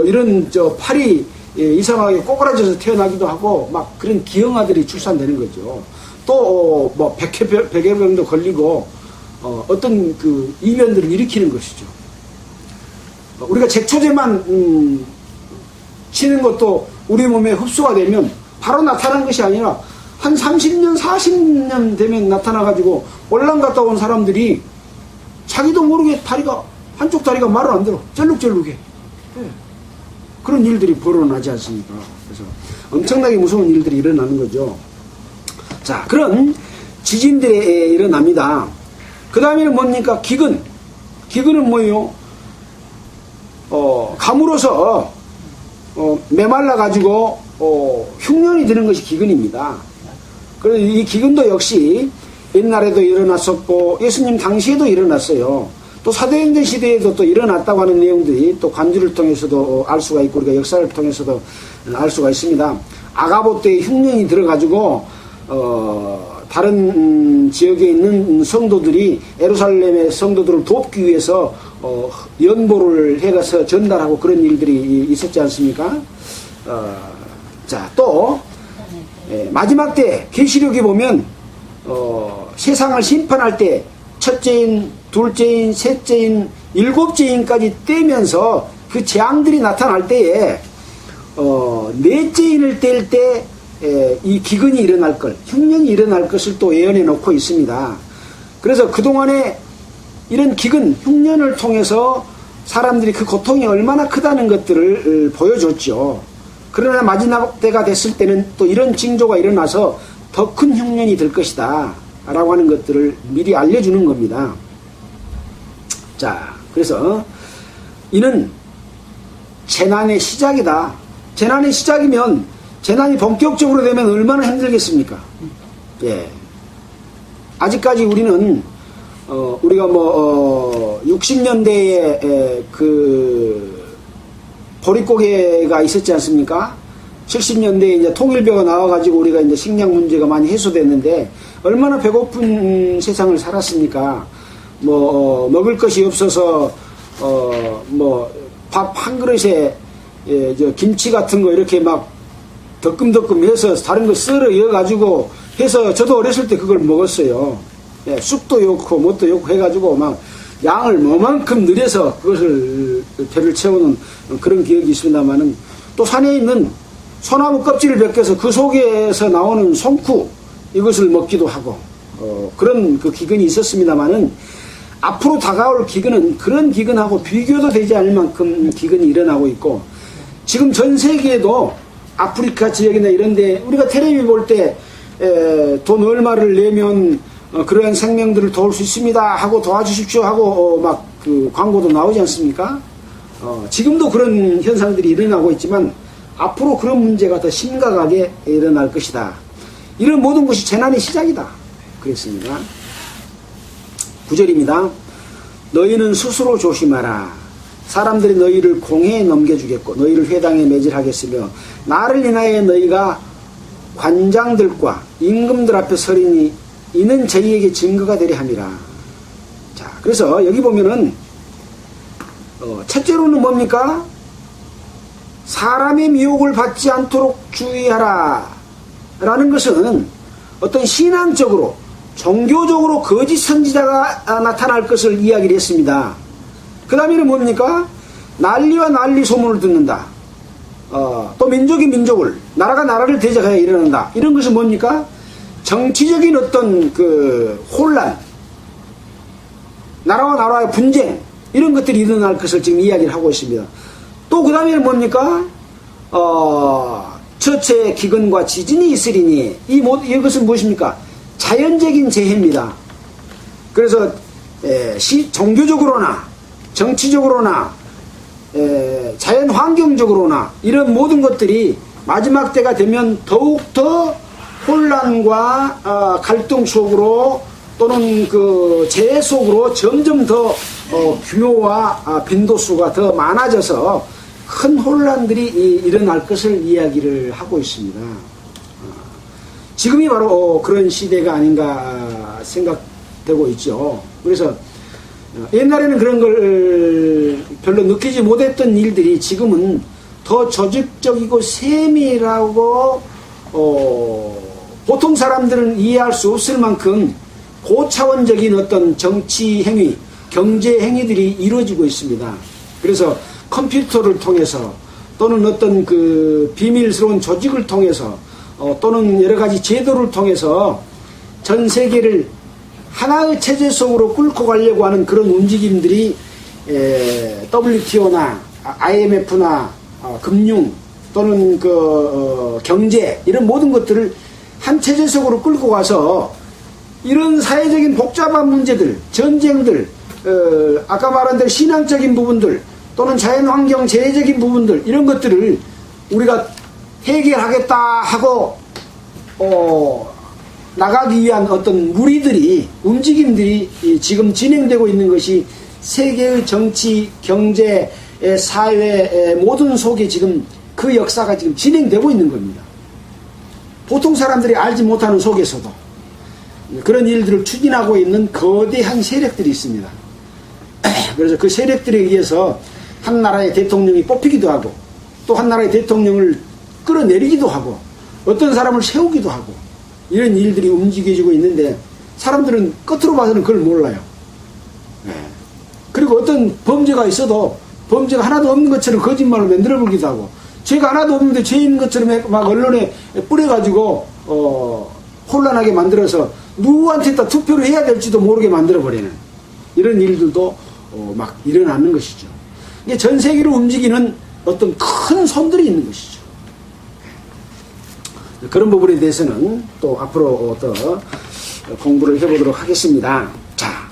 이런 팔이 이상하게 꼬그라져서 태어나기도 하고 막 그런 기형아들이 출산되는 거죠. 또 뭐 백혈병도 걸리고 어떤 그 이변들을 일으키는 것이죠. 우리가 잭초제만 치는 것도 우리 몸에 흡수가 되면 바로 나타나는 것이 아니라 한 30년, 40년 되면 나타나가지고 올랑 갔다 온 사람들이 자기도 모르게 한쪽 다리가 말을 안 들어. 쩔룩쩔룩해. 네. 그런 일들이 벌어나지 않습니까? 그래서 엄청나게 무서운 일들이 일어나는 거죠. 자, 그런 지진들이 일어납니다. 그 다음에는 뭡니까? 기근. 기근은 뭐예요? 가물어서, 메말라가지고, 흉년이 드는 것이 기근입니다. 그래서 이 기근도 역시 옛날에도 일어났었고, 예수님 당시에도 일어났어요. 또 사도행전 시대에도 또 일어났다고 하는 내용들이 또 관주를 통해서도 알 수가 있고, 우리가 역사를 통해서도 알 수가 있습니다. 아가보 때에 흉년이 들어가지고, 다른 지역에 있는 성도들이 예루살렘의 성도들을 돕기 위해서 연보를 해가서 전달하고 그런 일들이 있었지 않습니까? 자, 또 마지막 때 계시록에 보면 세상을 심판할 때 첫째인, 둘째인, 셋째인, 일곱째인까지 떼면서 그 재앙들이 나타날 때에 넷째인을 뗄 때 이 기근이 일어날 것, 흉년이 일어날 것을 또 예언해 놓고 있습니다. 그래서 그동안에 이런 기근, 흉년을 통해서 사람들이 그 고통이 얼마나 크다는 것들을 보여줬죠. 그러나 마지막 때가 됐을 때는 또 이런 징조가 일어나서 더 큰 흉년이 될 것이다 라고 하는 것들을 미리 알려주는 겁니다. 자, 그래서 이는 재난의 시작이다. 재난의 시작이면 재난이 본격적으로 되면 얼마나 힘들겠습니까? 예. 아직까지 우리는, 우리가 60년대에 보릿고개가 있었지 않습니까? 70년대에 이제 통일벼가 나와가지고 우리가 이제 식량 문제가 많이 해소됐는데, 얼마나 배고픈 세상을 살았습니까? 먹을 것이 없어서, 밥 한 그릇에, 김치 같은 거 이렇게 막, 덕금덕금 해서 다른 거 썰어 이어가지고 해서 저도 어렸을 때 그걸 먹었어요. 예, 쑥도 넣고 뭣도 넣고 해가지고 막 양을 뭐만큼 늘여서 그것을 배를 채우는 그런 기억이 있습니다만은 또 산에 있는 소나무 껍질을 벗겨서 그 속에서 나오는 송쿠 이것을 먹기도 하고 그런 그 기근이 있었습니다만은 앞으로 다가올 기근은 그런 기근하고 비교도 되지 않을 만큼 기근이 일어나고 있고 지금 전 세계에도 아프리카 지역이나 이런데 우리가 텔레비 볼 때 돈 얼마를 내면 그러한 생명들을 도울 수 있습니다 하고 도와주십시오 하고 막 그 광고도 나오지 않습니까? 지금도 그런 현상들이 일어나고 있지만 앞으로 그런 문제가 더 심각하게 일어날 것이다. 이런 모든 것이 재난의 시작이다. 그랬습니다. 9절입니다. 너희는 스스로 조심하라. 사람들이 너희를 공회에 넘겨주겠고 너희를 회당에 매질하겠으며 나를 인하여 너희가 관장들과 임금들 앞에 서리니 이는 저희에게 증거가 되려 함이라. 자, 그래서 여기 보면은 첫째로는 뭡니까? 사람의 미혹을 받지 않도록 주의하라 라는 것은 어떤 신앙적으로 종교적으로 거짓 선지자가 나타날 것을 이야기를 했습니다. 그 다음에는 뭡니까? 난리와 난리 소문을 듣는다. 또 민족이 민족을, 나라가 나라를 대적하여 일어난다. 이런 것은 뭡니까? 정치적인 어떤 그 혼란, 나라와 나라의 분쟁, 이런 것들이 일어날 것을 지금 이야기를 하고 있습니다. 또 그 다음에는 뭡니까? 처체 기근과 지진이 있으리니, 이것은 무엇입니까? 자연적인 재해입니다. 그래서 종교적으로나 정치적으로나 자연 환경적으로나 이런 모든 것들이 마지막 때가 되면 더욱더 혼란과 갈등 속으로 또는 그 재해 속으로 점점 더 규모와 빈도수가 더 많아져서 큰 혼란들이 일어날 것을 이야기를 하고 있습니다. 지금이 바로 그런 시대가 아닌가 생각되고 있죠. 그래서 옛날에는 그런 걸 별로 느끼지 못했던 일들이 지금은 더 조직적이고 세밀하고 보통 사람들은 이해할 수 없을 만큼 고차원적인 어떤 정치 행위, 경제 행위들이 이루어지고 있습니다. 그래서 컴퓨터를 통해서 또는 어떤 그 비밀스러운 조직을 통해서 또는 여러 가지 제도를 통해서 전 세계를 하나의 체제 속으로 끌고 가려고 하는 그런 움직임들이 WTO나 IMF나 금융 또는 경제 이런 모든 것들을 한 체제 속으로 끌고 가서 이런 사회적인 복잡한 문제들, 전쟁들, 아까 말한 대로 신앙적인 부분들 또는 자연환경 재해적인 부분들 이런 것들을 우리가 해결하겠다 하고 나가기 위한 어떤 무리들이 움직임들이 지금 진행되고 있는 것이 세계의 정치, 경제, 사회 모든 속에 지금 그 역사가 지금 진행되고 있는 겁니다. 보통 사람들이 알지 못하는 속에서도 그런 일들을 추진하고 있는 거대한 세력들이 있습니다. 그래서 그 세력들에 의해서 한 나라의 대통령이 뽑히기도 하고 또 한 나라의 대통령을 끌어내리기도 하고 어떤 사람을 세우기도 하고 이런 일들이 움직여지고 있는데 사람들은 끝으로 봐서는 그걸 몰라요. 그리고 어떤 범죄가 있어도 범죄가 하나도 없는 것처럼 거짓말을 만들어보기도 하고 죄가 하나도 없는데 죄 있는 것처럼 막 언론에 뿌려가지고 혼란하게 만들어서 누구한테다 투표를 해야 될지도 모르게 만들어버리는 이런 일들도 막 일어나는 것이죠. 이게 전 세계로 움직이는 어떤 큰 손들이 있는 것이죠. 그런 부분에 대해서는 또 앞으로 더 공부를 해보도록 하겠습니다. 자,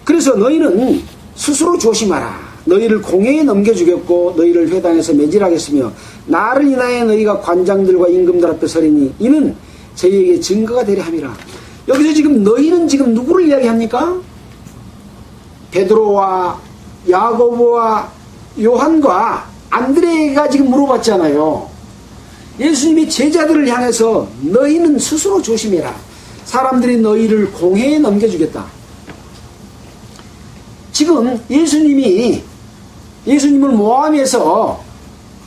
그래서 너희는 스스로 조심하라. 너희를 공회에 넘겨주겠고 너희를 회당에서 매질하겠으며 나를 인하여 너희가 관장들과 임금들 앞에 서리니 이는 저희에게 증거가 되려 함이라. 여기서 지금 너희는 지금 누구를 이야기합니까? 베드로와 야고보와 요한과 안드레가 지금 물어봤잖아요. 예수님이 제자들을 향해서 너희는 스스로 조심해라. 사람들이 너희를 공회에 넘겨주겠다. 지금 예수님을 모함해서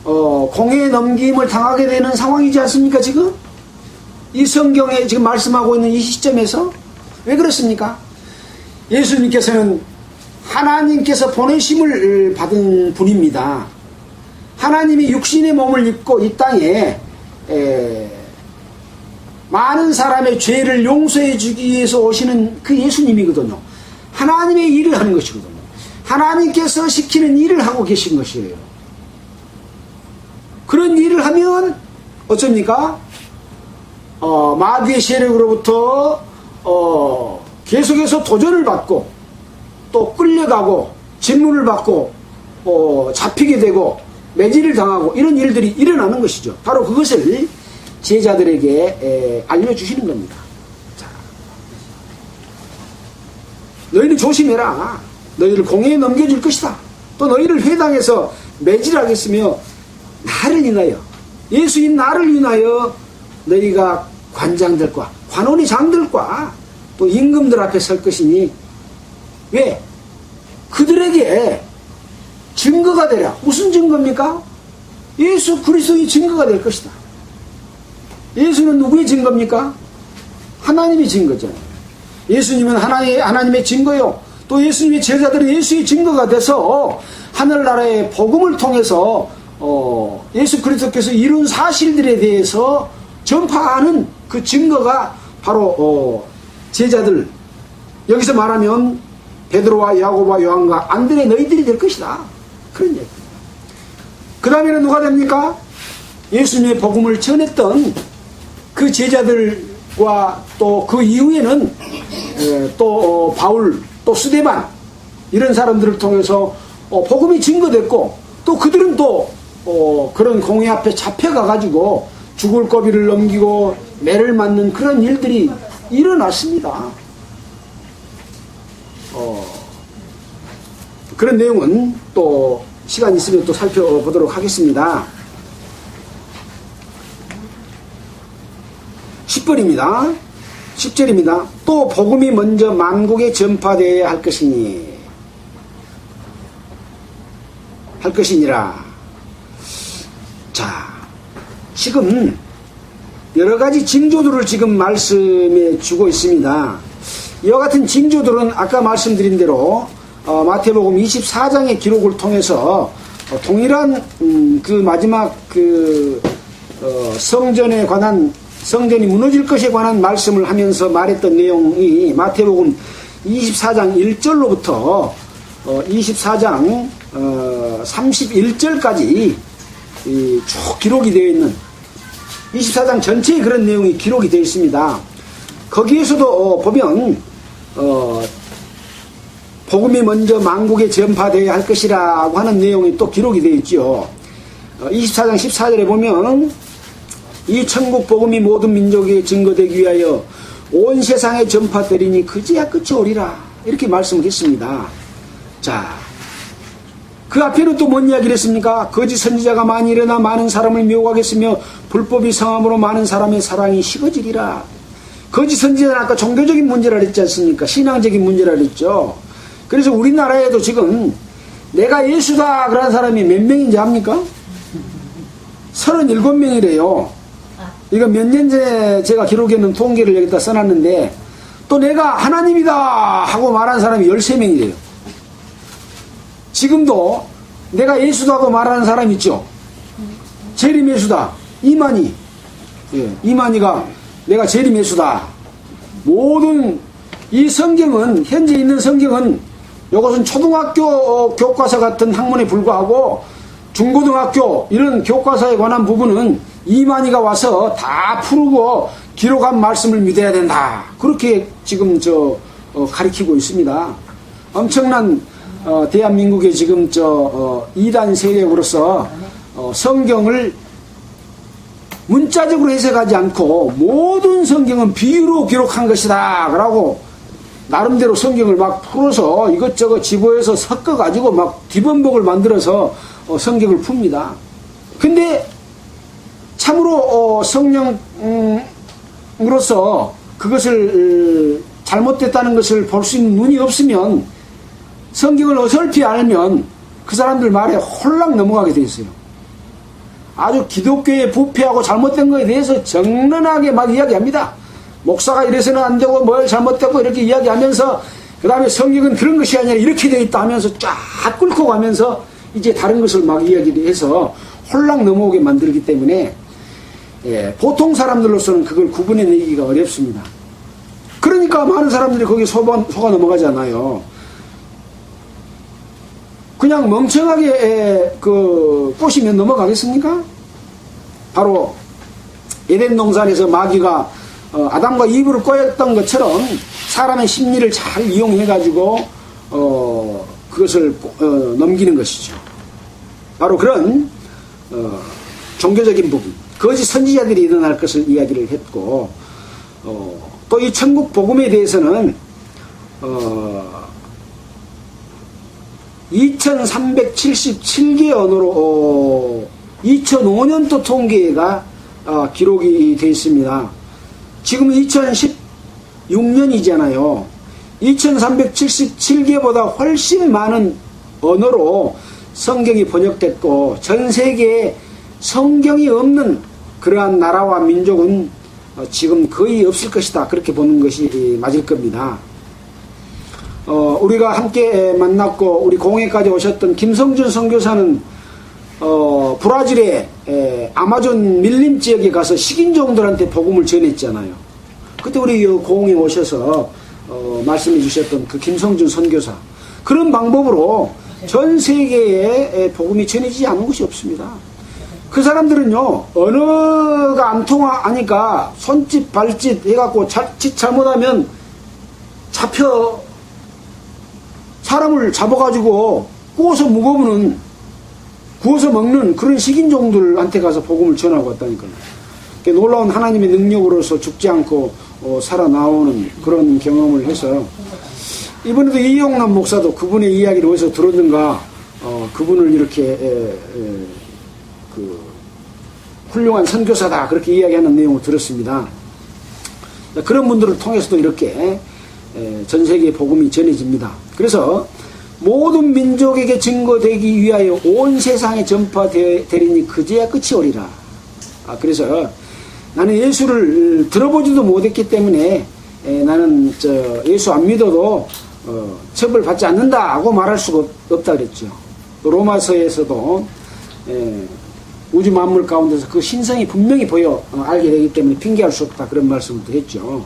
공회에 넘김을 당하게 되는 상황이지 않습니까? 지금 이 성경에 지금 말씀하고 있는 이 시점에서 왜 그렇습니까? 예수님께서는 하나님께서 보내심을 받은 분입니다. 하나님이 육신의 몸을 입고 이 땅에 많은 사람의 죄를 용서해 주기 위해서 오시는 그 예수님이거든요. 하나님의 일을 하는 것이거든요. 하나님께서 시키는 일을 하고 계신 것이에요. 그런 일을 하면 어쩝니까? 마귀의 세력으로부터 계속해서 도전을 받고 또 끌려가고 질문을 받고 잡히게 되고 매질을 당하고 이런 일들이 일어나는 것이죠. 바로 그것을 제자들에게 알려주시는 겁니다. 자, 너희는 조심해라. 너희를 공회에 넘겨줄 것이다. 또 너희를 회당에서 매질하겠으며 나를 인하여 예수인 나를 인하여 너희가 관장들과 관원의 장들과 또 임금들 앞에 설 것이니 왜? 그들에게 증거가 되라. 무슨 증거입니까? 예수 그리스도의 증거가 될 것이다. 예수는 누구의 증거입니까? 하나님의 증거죠. 예수님은 하나님의 증거요. 또 예수님의 제자들은 예수의 증거가 돼서 하늘나라의 복음을 통해서 예수 그리스도께서 이룬 사실들에 대해서 전파하는 그 증거가 바로 제자들, 여기서 말하면 베드로와 야고보와 요한과 안드레 너희들이 될 것이다. 그런 얘기. 그 다음에는 누가 됩니까? 예수님의 복음을 전했던 그 제자들과 또 그 이후에는 또 바울, 또 스데반 이런 사람들을 통해서 복음이 증거됐고, 또 그들은 또 그런 공회 앞에 잡혀가가지고 죽을 고비를 넘기고 매를 맞는 그런 일들이 일어났습니다. 그런 내용은 또 시간 있으면 또 살펴보도록 하겠습니다. 10절입니다. 10절입니다. 또 복음이 먼저 만국에 전파되어야 할 것이니라. 자, 지금 여러 가지 징조들을 지금 말씀해 주고 있습니다. 이와 같은 징조들은 아까 말씀드린 대로 마태복음 24장의 기록을 통해서 동일한 그 마지막 성전에 관한, 성전이 무너질 것에 관한 말씀을 하면서 말했던 내용이 마태복음 24장 1절로부터 24장 31절까지 쭉 기록이 되어 있는 24장 전체에 그런 내용이 기록이 되어 있습니다. 거기에서도 보면 복음이 먼저 만국에 전파되어야 할 것이라고 하는 내용이 또 기록이 되어 있죠. 24장 14절에 보면 이 천국 복음이 모든 민족에게 증거되기 위하여 온 세상에 전파되리니 그제야 끝이 오리라, 이렇게 말씀을 했습니다. 자, 그 앞에는 또 뭔 이야기를 했습니까? 거짓 선지자가 많이 일어나 많은 사람을 미혹하겠으며 불법이 성함으로 많은 사람의 사랑이 식어지리라. 거짓 선지자는 아까 종교적인 문제라 그랬지 않습니까? 신앙적인 이문제라 그랬죠. 그래서 우리나라에도 지금 내가 예수다 그런 사람이 몇 명인지 압니까? 37명이래요. 이거 몇 년 전에 제가 기록했는 통계를 여기다 써놨는데, 또 내가 하나님이다 하고 말한 사람이 13명이래요. 지금도 내가 예수다고 말하는 사람 있죠. 재림 예수다. 이만희. 이만희가 내가 재림 예수다. 모든 이 성경은, 현재 있는 성경은 이것은 초등학교 교과서 같은 학문에 불과하고 중고등학교 이런 교과서에 관한 부분은 이만희가 와서 다 풀고 기록한 말씀을 믿어야 된다. 그렇게 지금 가리키고 있습니다. 엄청난 대한민국의 지금 이단 세력으로서 성경을 문자적으로 해석하지 않고 모든 성경은 비유로 기록한 것이다 라고 나름대로 성경을 막 풀어서 이것저것 집어해서 섞어가지고 막 뒤범벅을 만들어서 성경을 풉니다. 근데 참으로 성령으로서 그것을 잘못됐다는 것을 볼 수 있는 눈이 없으면, 성경을 어설피 알면 그 사람들 말에 홀랑 넘어가게 돼 있어요. 아주 기독교의 부패하고 잘못된 것에 대해서 정론하게 막 이야기합니다. 목사가 이래서는 안 되고 뭘 잘못됐고 이렇게 이야기하면서, 그 다음에 성경은 그런 것이 아니라 이렇게 되어 있다 하면서 쫙 끌고 가면서 이제 다른 것을 막 이야기를 해서 홀랑 넘어오게 만들기 때문에 보통 사람들로서는 그걸 구분해내기가 어렵습니다. 그러니까 많은 사람들이 거기에 속아 넘어가지 않아요. 그냥 멍청하게 꼬시면 넘어가겠습니까? 바로 에덴 동산에서 마귀가 아담과 이브를 꼬였던 것처럼 사람의 심리를 잘 이용해가지고 그것을 넘기는 것이죠. 바로 그런 종교적인 부분, 거짓 선지자들이 일어날 것을 이야기를 했고, 또 이 천국 복음에 대해서는 2377개 언어로 2005년도 통계가 기록이 되어 있습니다. 지금 2016년이잖아요. 2377개보다 훨씬 많은 언어로 성경이 번역됐고 전 세계에 성경이 없는 그러한 나라와 민족은 지금 거의 없을 것이다. 그렇게 보는 것이 맞을 겁니다. 우리가 함께 만났고 우리 공회까지 오셨던 김성준 선교사는 브라질의 아마존 밀림 지역에 가서 식인종들한테 복음을 전했잖아요. 그때 우리 공회에 오셔서 말씀해 주셨던 그 김성준 선교사, 그런 방법으로 전 세계에 복음이 전해지지 않은 곳이 없습니다. 그 사람들은요, 언어가 안 통하니까 손짓 발짓 해갖고 자칫 잘못하면 잡혀 사람을 잡아가지고 구워서 먹는 그런 식인종들한테 가서 복음을 전하고 왔다니까요. 놀라운 하나님의 능력으로서 죽지 않고 살아나오는 그런 경험을 해서, 이번에도 이용남 목사도 그분의 이야기를 어디서 들었는가, 그분을 이렇게 그 훌륭한 선교사다 그렇게 이야기하는 내용을 들었습니다. 그런 분들을 통해서도 이렇게 전 세계에 복음이 전해집니다. 그래서 모든 민족에게 증거되기 위하여 온 세상에 전파되리니 그제야 끝이 오리라. 그래서 나는 예수를 들어보지도 못했기 때문에 나는 예수 안 믿어도 처벌받지 않는다 하고 말할 수가 없다 그랬죠. 또 로마서에서도 우주 만물 가운데서 그 신성이 분명히 보여 알게 되기 때문에 핑계할 수 없다 그런 말씀을 했죠.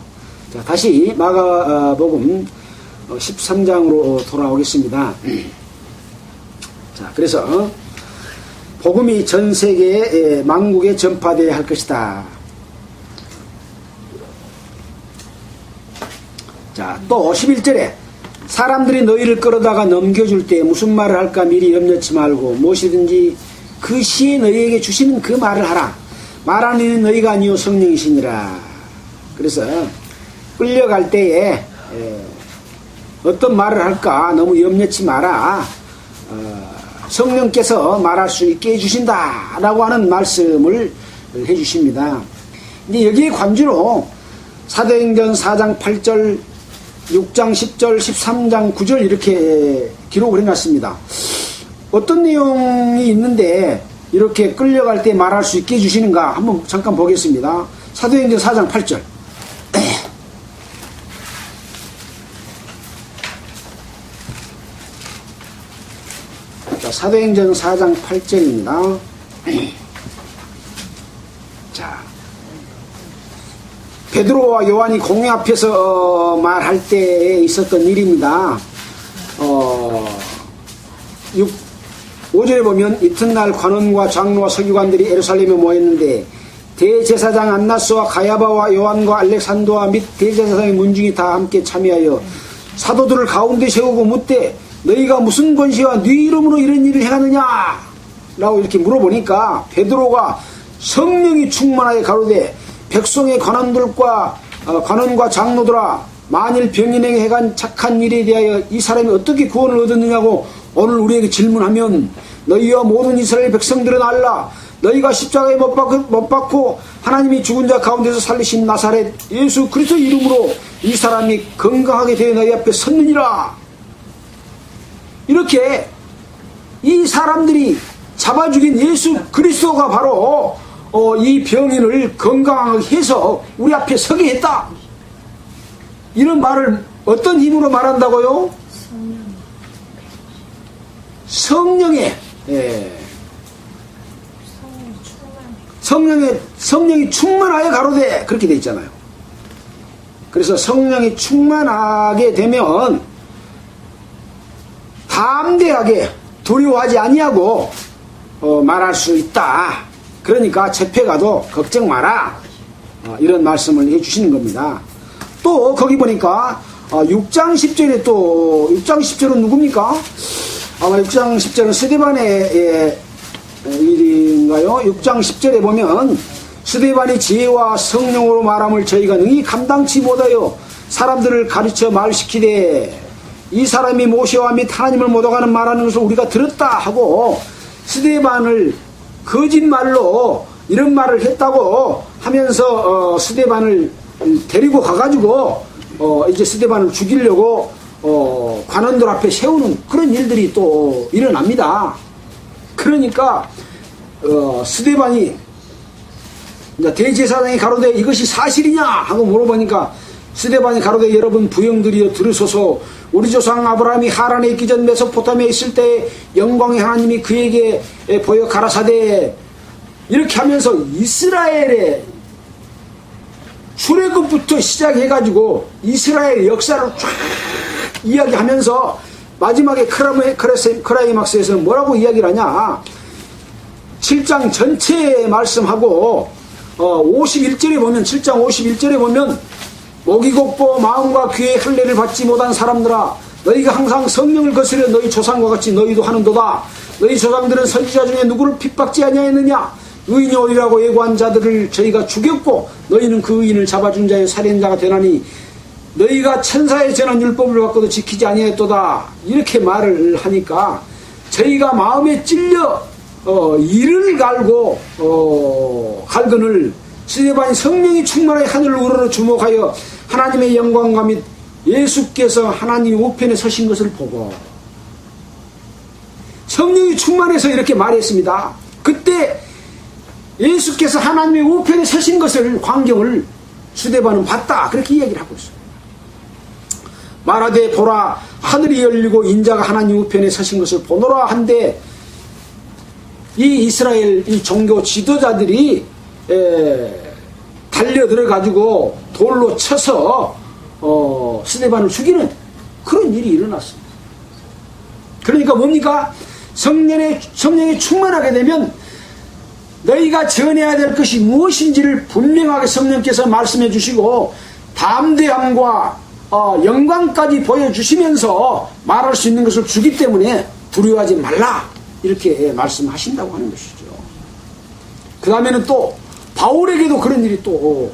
자, 다시 마가복음 13장으로 돌아오겠습니다. 자, 그래서 복음이 전 세계에 만국에 전파되어야 할 것이다. 자, 또 11절에 사람들이 너희를 끌어다가 넘겨줄 때 무슨 말을 할까 미리 염려치 말고 무엇이든지 그 시에 너희에게 주시는 그 말을 하라. 말하는 이는 너희가 아니요 성령이시니라. 그래서 끌려갈 때에 어떤 말을 할까 너무 염려치 마라. 성령께서 말할 수 있게 해주신다 라고 하는 말씀을 해주십니다. 이제 여기에 관주로 사도행전 4장 8절 6장 10절 13장 9절 이렇게 기록을 해놨습니다. 어떤 내용이 있는데 이렇게 끌려갈 때 말할 수 있게 해주시는가 한번 잠깐 보겠습니다. 사도행전 4장 8절. 자, 사도행전 4장 8절입니다. 자, 베드로와 요한이 공회 앞에서 말할 때에 있었던 일입니다. 5절에 보면 이튿날 관원과 장로와 서기관들이 예루살렘에 모였는데 대제사장 안나스와 가야바와 요한과 알렉산더와 및 대제사장의 문중이 다 함께 참여하여 사도들을 가운데 세우고 묻되 너희가 무슨 권세와 네 이름으로 이런 일을 행하느냐 라고 이렇게 물어보니까 베드로가 성령이 충만하게 가로되 백성의 관원과 장로들아 만일 병인에게 해간 착한 일에 대하여 이 사람이 어떻게 구원을 얻었느냐고 오늘 우리에게 질문하면 너희와 모든 이스라엘 백성들은 알라. 너희가 십자가에 못 박고 하나님이 죽은 자 가운데서 살리신 나사렛 예수 그리스도 이름으로 이 사람이 건강하게 되어 너희 앞에 섰느니라. 이렇게 이 사람들이 잡아 죽인 예수 그리스도가 바로 이 병인을 건강하게 해서 우리 앞에 서게 했다. 이런 말을 어떤 힘으로 말한다고요? 성령의 성령이 충만하여 가로되 그렇게 돼 있잖아요. 그래서 성령이 충만하게 되면 담대하게 두려워하지 아니하고 말할 수 있다. 그러니까 집회 가도 걱정 마라. 이런 말씀을 해주시는 겁니다. 또 거기 보니까 6장 10절에 또 6장 10절은 누굽니까? 아마 6장 10절은 스데반의 일인가요? 6장 10절에 보면 스데반이 지혜와 성령으로 말함을 저희가 능히 감당치 못하여 사람들을 가르쳐 말시키되 이 사람이 모세와 및 하나님을 모독하는 말하는 것을 우리가 들었다 하고 스데반을 거짓말로 이런 말을 했다고 하면서 스데반을 데리고 가가지고 이제 스데반을 죽이려고 관원들 앞에 세우는 그런 일들이 또 일어납니다. 그러니까 스데반이 이제 대제사장이 가로되 이것이 사실이냐 하고 물어보니까 스데반이 가로되 여러분 부형들이여 들으소서. 우리 조상 아브라함이 하란에 있기 전 메소포타미아에 있을 때 영광의 하나님이 그에게 보여 가라사대 이렇게 하면서 이스라엘의 출애굽부터 시작해가지고 이스라엘 역사를 쫙 이야기하면서 마지막에 크라이막스에서는 뭐라고 이야기를 하냐. 7장 전체에 말씀하고 51절에 보면 7장 51절에 보면 모기곡보 마음과 귀의 할례를 받지 못한 사람들아 너희가 항상 성령을 거스려 너희 조상과 같이 너희도 하는도다. 너희 조상들은 선지자 중에 누구를 핍박지 아니하였느냐. 의인이 오리라고 예고한 자들을 저희가 죽였고 너희는 그 의인을 잡아준 자의 살인자가 되나니 너희가 천사의 전한 율법을 받고도 지키지 아니하였도다. 이렇게 말을 하니까 저희가 마음에 찔려 이를 갈고 갈거늘 스데반이 성령이 충만하여 하늘을 우러러 주목하여 하나님의 영광과 및 예수께서 하나님 우편에 서신 것을 보고 성령이 충만해서 이렇게 말했습니다. 그때 예수께서 하나님의 우편에 서신 것을 광경을 스데반은 봤다. 그렇게 이야기를 하고 있어요. 말하되 보라 하늘이 열리고 인자가 하나님 우편에 서신 것을 보노라 한데 이 이스라엘 이 종교 지도자들이 달려들어가지고 돌로 쳐서 스데반을 죽이는 그런 일이 일어났습니다. 그러니까 뭡니까? 성령에 충만하게 되면 너희가 전해야 될 것이 무엇인지를 분명하게 성령께서 말씀해 주시고 담대함과 영광까지 보여주시면서 말할 수 있는 것을 주기 때문에 두려워하지 말라 이렇게 말씀하신다고 하는 것이죠. 그 다음에는 또 바울에게도 그런 일이 또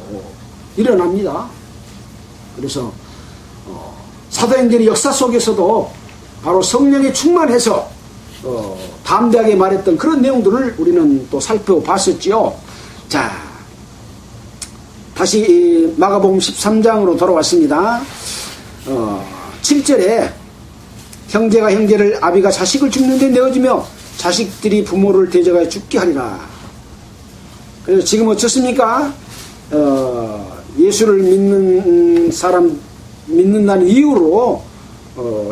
일어납니다. 그래서 사도행전의 역사 속에서도 바로 성령에 충만해서 담대하게 말했던 그런 내용들을 우리는 또 살펴봤었지요. 자, 다시 마가복음 13장으로 돌아왔습니다. 7절에 형제가 형제를 아비가 자식을 죽는데 내어주며 자식들이 부모를 대적하여 죽게 하리라. 그래서 지금 어떻습니까? 예수를 믿는 사람 믿는다는 이유로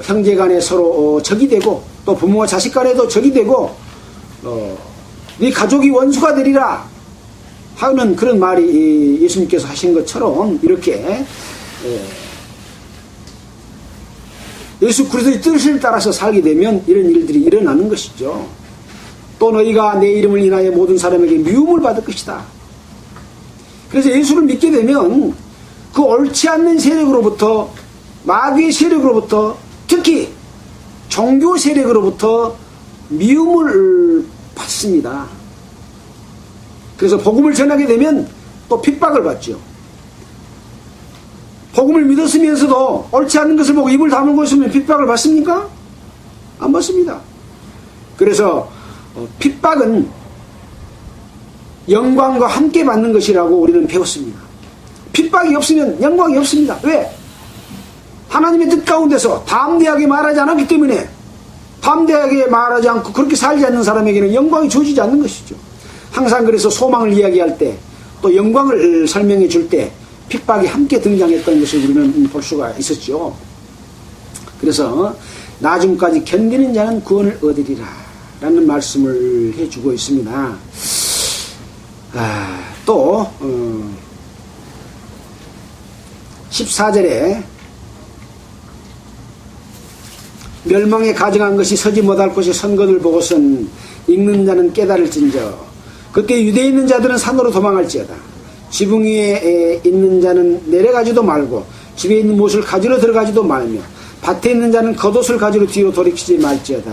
형제 간에 서로 적이 되고 또 부모와 자식 간에도 적이 되고 네 가족이 원수가 되리라 하는 그런 말이 예수님께서 하신 것처럼 이렇게 예수 그리스도의 뜻을 따라서 살게 되면 이런 일들이 일어나는 것이죠. 또 너희가 내 이름을 인하여 모든 사람에게 미움을 받을 것이다. 그래서 예수를 믿게 되면 그 옳지 않는 세력으로부터 마귀의 세력으로부터 특히 종교 세력으로부터 미움을 받습니다. 그래서 복음을 전하게 되면 또 핍박을 받죠. 복음을 믿었으면서도 옳지 않은 것을 보고 입을 다물고 있으면 핍박을 받습니까? 안 받습니다. 그래서 핍박은 영광과 함께 받는 것이라고 우리는 배웠습니다. 핍박이 없으면 영광이 없습니다. 왜? 하나님의 뜻 가운데서 담대하게 말하지 않았기 때문에 담대하게 말하지 않고 그렇게 살지 않는 사람에게는 영광이 주어지지 않는 것이죠. 항상 그래서 소망을 이야기할 때 또 영광을 설명해 줄 때 핍박이 함께 등장했던 것을 우리는 볼 수가 있었죠. 그래서 나중까지 견디는 자는 구원을 얻으리라 라는 말씀을 해주고 있습니다. 또 14절에 멸망에 가증한 것이 서지 못할 곳에 선 것을 보고선 읽는 자는 깨달을진저 그때 유대에 있는 자들은 산으로 도망할지어다. 지붕 위에 있는 자는 내려가지도 말고 집에 있는 못을 가지러 들어가지도 말며 밭에 있는 자는 겉옷을 가지러 뒤로 돌이키지 말지어다.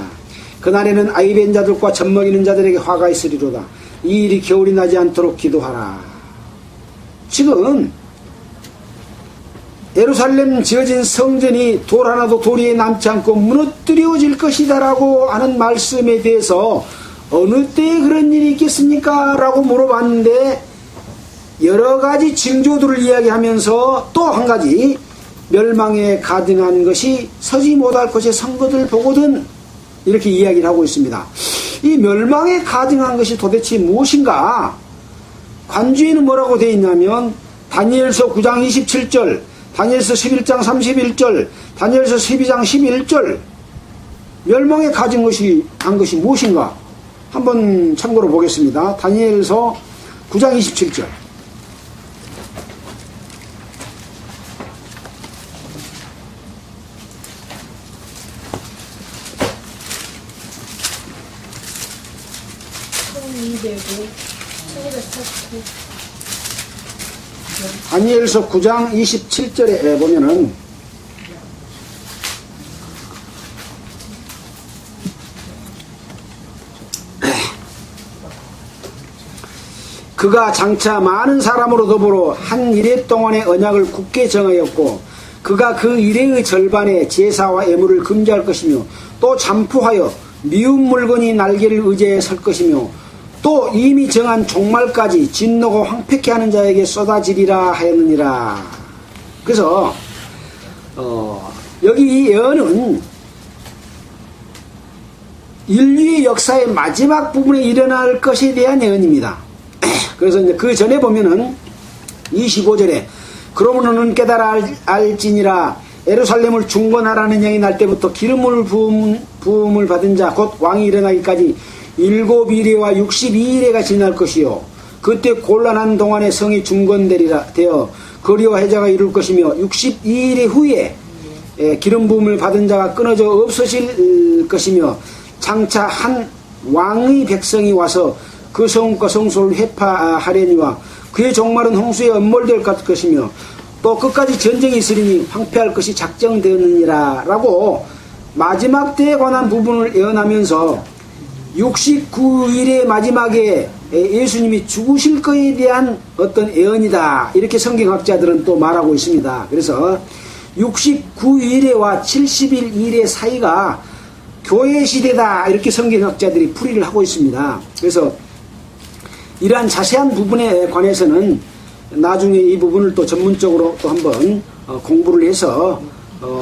그날에는 아이벤 자들과 젖먹이는 자들에게 화가 있으리로다. 이 일이 겨울이 나지 않도록 기도하라. 지금 예루살렘 지어진 성전이 돌 하나도 도리에 남지 않고 무너뜨려질 것이다 라고 하는 말씀에 대해서 어느 때에 그런 일이 있겠습니까? 라고 물어봤는데 여러 가지 징조들을 이야기하면서 또 한 가지 멸망에 가증한 것이 서지 못할 것의 선것을 보거든 이렇게 이야기를 하고 있습니다. 이 멸망에 가증한 것이 도대체 무엇인가? 관주에는 뭐라고 되어 있냐면 다니엘서 9장 27절, 다니엘서 11장 31절, 다니엘서 12장 11절 멸망에 가진 것이 한 것이 무엇인가? 한번 참고로 보겠습니다. 다니엘서 9장 27절. 다니엘서 9장 27절에 보면은 그가 장차 많은 사람으로 더불어 한 이래 동안의 언약을 굳게 정하였고 그가 그 이래의 절반에 제사와 애물을 금지할 것이며 또 잠푸하여 미운 물건이 날개를 의지해 설 것이며 또 이미 정한 종말까지 진노고 황폐케 하는 자에게 쏟아지리라 하였느니라. 그래서 여기 이 예언은 인류의 역사의 마지막 부분에 일어날 것에 대한 예언입니다. 그래서 이제 그 전에 보면은 25절에 그러므로 너는 깨달아 알지니라 예루살렘을 중건하라는 영이 날 때부터 기름을 부음을 받은 자 곧 왕이 일어나기까지 7일에와 62일에가 지날 것이요 그때 곤란한 동안에 성이 중건되리라 되어 거리와 해자가 이룰 것이며 62일 후에 기름 부음을 받은 자가 끊어져 없어질 것이며 장차 한 왕의 백성이 와서 그 성과 성소를 회파하려니와 그의 종말은 홍수에 엄몰될 것이며 또 끝까지 전쟁이 있으리니 황폐할 것이 작정되었느니라 라고 마지막 때에 관한 부분을 예언하면서 69일의 마지막에 예수님이 죽으실 것에 대한 어떤 예언이다 이렇게 성경학자들은 또 말하고 있습니다. 그래서 69일에와 70일 일의 사이가 교회 시대다 이렇게 성경학자들이 풀이를 하고 있습니다. 그래서 이러한 자세한 부분에 관해서는 나중에 이 부분을 또 전문적으로 또 한번 공부를 해서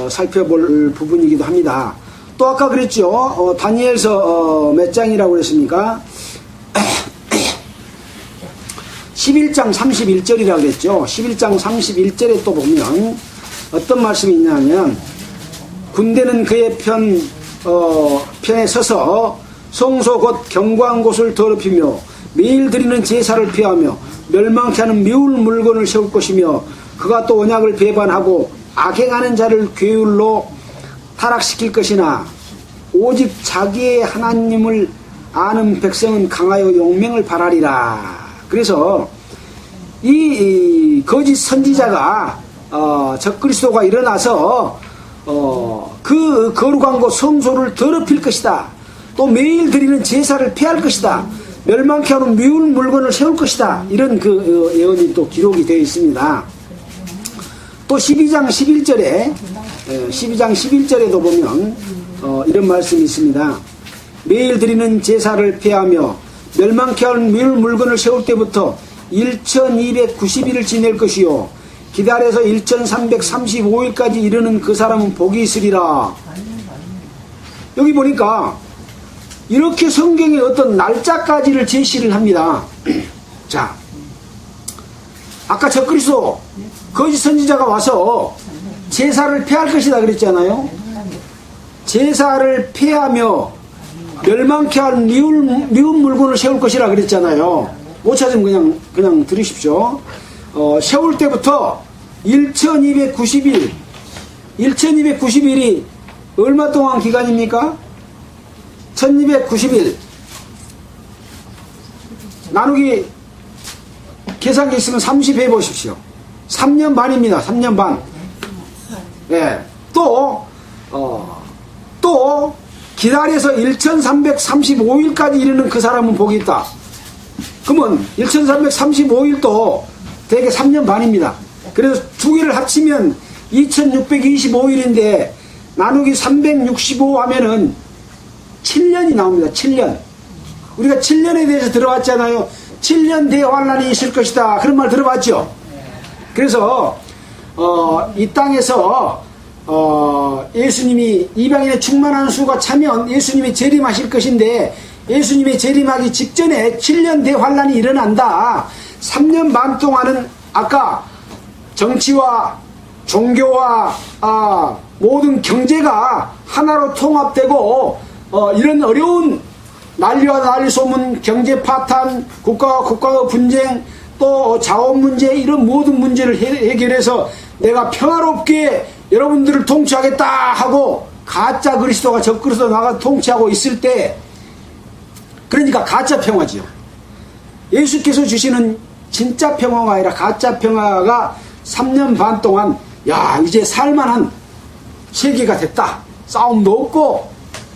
살펴볼 부분이기도 합니다. 또 아까 그랬죠. 다니엘서 몇 장이라고 그랬습니까? 11장 31절이라고 그랬죠. 11장 31절에 또 보면 어떤 말씀이 있냐면 군대는 그의 편에 서서 성소 곧 견고한 곳을 더럽히며 매일 드리는 제사를 피하며 멸망케 하는 미울 물건을 세울 것이며 그가 또 언약을 배반하고 악행하는 자를 괴율로 타락시킬 것이나 오직 자기의 하나님을 아는 백성은 강하여 용맹을 발하리라. 그래서 이 거짓 선지자가 적그리스도가 일어나서 그 거룩한 곳 성소를 더럽힐 것이다. 또 매일 드리는 제사를 폐할 것이다. 멸망케 하는 미울 물건을 세울 것이다. 이런 그 예언이 또 기록이 되어 있습니다. 또 12장 11절에도 보면 이런 말씀이 있습니다. 매일 드리는 제사를 폐하며 멸망케 하는 미울 물건을 세울 때부터 1290일을 지낼 것이요 기다려서 1335일까지 이르는 그 사람은 복이 있으리라. 여기 보니까 이렇게 성경의 어떤 날짜까지를 제시를 합니다. 자, 아까 적그리스도 거짓 선지자가 와서 제사를 폐할 것이다 그랬잖아요. 제사를 폐하며 멸망케 할 미운 물건을 세울 것이라 그랬잖아요. 못 찾으면 그냥 들으십시오. 세울 때부터 1290일 1290일이 얼마 동안 기간입니까? 1290일 나누기 계산기 있으면 30 해보십시오. 3년 반입니다. 3년 반. 예. 또 기다려서 1335일까지 이르는 그 사람은 복이 있다. 그러면 1335일도 대개 3년 반입니다. 그래서 두 개를 합치면 2625일인데 나누기 365 하면은 7년이 나옵니다. 7년. 우리가 7년에 대해서 들어봤잖아요. 7년 대환란이 있을 것이다. 그런 말 들어봤죠? 그래서 이 땅에서 예수님이 이방인의 충만한 수가 차면 예수님이 재림하실 것인데 예수님이 재림하기 직전에 7년 대환란이 일어난다. 3년 반 동안은 아까 정치와 종교와 모든 경제가 하나로 통합되고 이런 어려운 난리와 난리 소문, 경제 파탄, 국가와 국가의 분쟁, 또 자원 문제, 이런 모든 문제를 해결해서 내가 평화롭게 여러분들을 통치하겠다 하고 가짜 그리스도가 적그리스도 나가 통치하고 있을 때, 그러니까 가짜 평화지요. 예수께서 주시는 진짜 평화가 아니라 가짜 평화가 3년 반 동안 이제 살만한 세계가 됐다. 싸움도 없고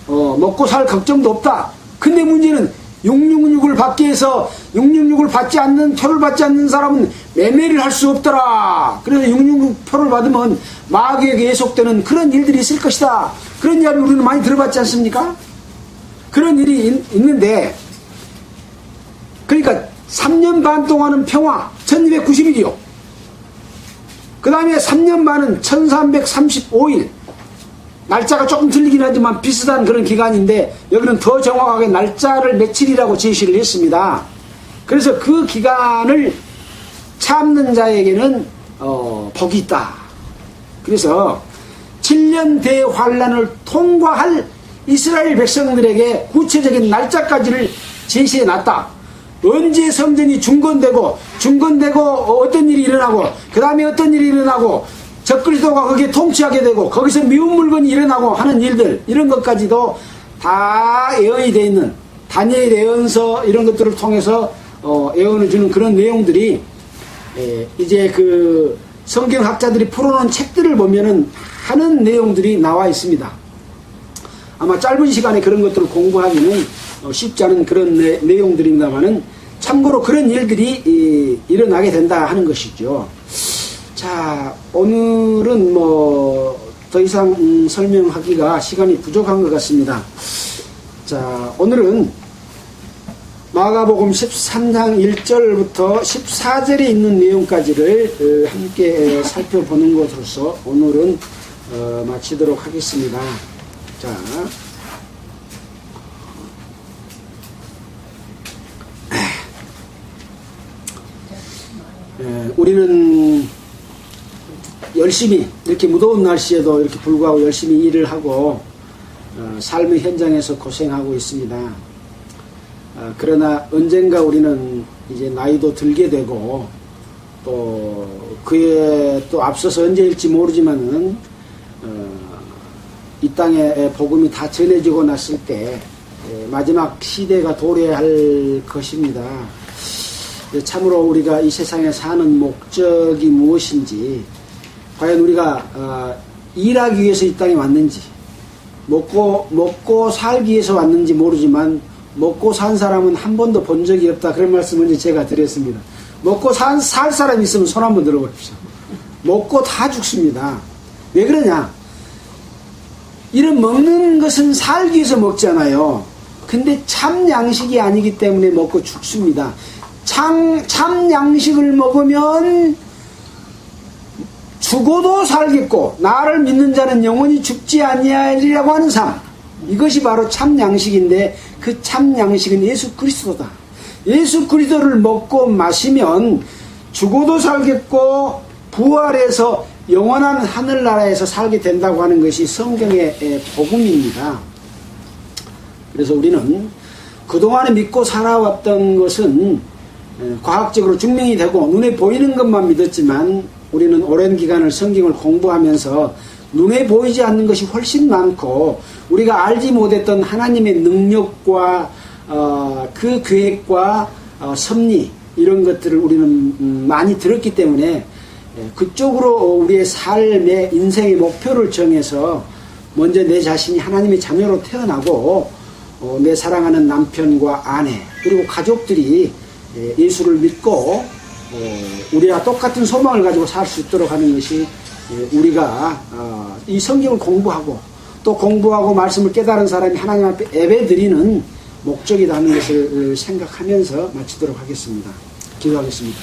먹고 살 걱정도 없다. 근데 문제는 666을 받기 위해서 666을 받지 않는, 표를 받지 않는 사람은 매매를 할 수 없더라. 그래서 666 표를 받으면 마귀에게 예속되는 그런 일들이 있을 것이다. 그런 이야기 우리는 많이 들어봤지 않습니까? 그런 일이 있는데, 그러니까 3년 반 동안은 평화 1290일이요. 그 다음에 3년 반은 1335일. 날짜가 조금 틀리긴 하지만 비슷한 그런 기간인데 여기는 더 정확하게 날짜를 며칠이라고 제시를 했습니다. 그래서 그 기간을 참는 자에게는 복이 있다. 그래서 7년 대환란을 통과할 이스라엘 백성들에게 구체적인 날짜까지를 제시해 놨다. 언제 성전이 중건되고 어떤 일이 일어나고 그 다음에 어떤 일이 일어나고 적그리스도가 거기에 통치하게 되고 거기서 미운 물건이 일어나고 하는 일들, 이런 것까지도 다 예언이 되어 있는 다니엘 예언서 이런 것들을 통해서 예언을 주는 그런 내용들이 이제 그 성경학자들이 풀어놓은 책들을 보면은 하는 내용들이 나와 있습니다. 아마 짧은 시간에 그런 것들을 공부하기는 쉽지 않은 그런 내용들입니다만은 참고로 그런 일들이 일어나게 된다 하는 것이죠. 자, 오늘은 더 이상 설명하기가 시간이 부족한 것 같습니다. 자, 오늘은 마가복음 13장 1절부터 14절에 있는 내용까지를 함께 살펴보는 것으로서 오늘은 마치도록 하겠습니다. 자, 우리는 열심히 이렇게 무더운 날씨에도 이렇게 불구하고 열심히 일을 하고 삶의 현장에서 고생하고 있습니다. 그러나 언젠가 우리는 이제 나이도 들게 되고 또 그에 또 앞서서 언제일지 모르지만은 이 땅에 복음이 다 전해지고 났을 때 마지막 시대가 도래할 것입니다. 참으로 우리가 이 세상에 사는 목적이 무엇인지, 과연 우리가 일하기 위해서 이 땅에 왔는지, 먹고 살기 위해서 왔는지 모르지만 먹고 산 사람은 한 번도 본 적이 없다, 그런 말씀을 제가 드렸습니다. 먹고 살 사람이 있으면 손 한번 들어보십시오. 먹고 다 죽습니다. 왜 그러냐? 이런 먹는 것은 살기 위해서 먹잖아요. 근데 참 양식이 아니기 때문에 먹고 죽습니다. 참 양식을 먹으면 죽어도 살겠고 나를 믿는 자는 영원히 죽지 아니하리라고 하는 삶, 이것이 바로 참 양식인데 그 참 양식은 예수 그리스도다. 예수 그리스도를 먹고 마시면 죽어도 살겠고 부활해서 영원한 하늘나라에서 살게 된다고 하는 것이 성경의 복음입니다. 그래서 우리는 그동안에 믿고 살아왔던 것은 과학적으로 증명이 되고 눈에 보이는 것만 믿었지만 우리는 오랜 기간을 성경을 공부하면서 눈에 보이지 않는 것이 훨씬 많고 우리가 알지 못했던 하나님의 능력과 그 계획과 섭리, 이런 것들을 우리는 많이 들었기 때문에 그쪽으로 우리의 삶의 인생의 목표를 정해서 먼저 내 자신이 하나님의 자녀로 태어나고 내 사랑하는 남편과 아내 그리고 가족들이 예수를 믿고 우리와 똑같은 소망을 가지고 살 수 있도록 하는 것이 우리가 이 성경을 공부하고 또 공부하고 말씀을 깨달은 사람이 하나님 앞에 예배드리는 목적이다 하는 것을 생각하면서 마치도록 하겠습니다. 기도하겠습니다.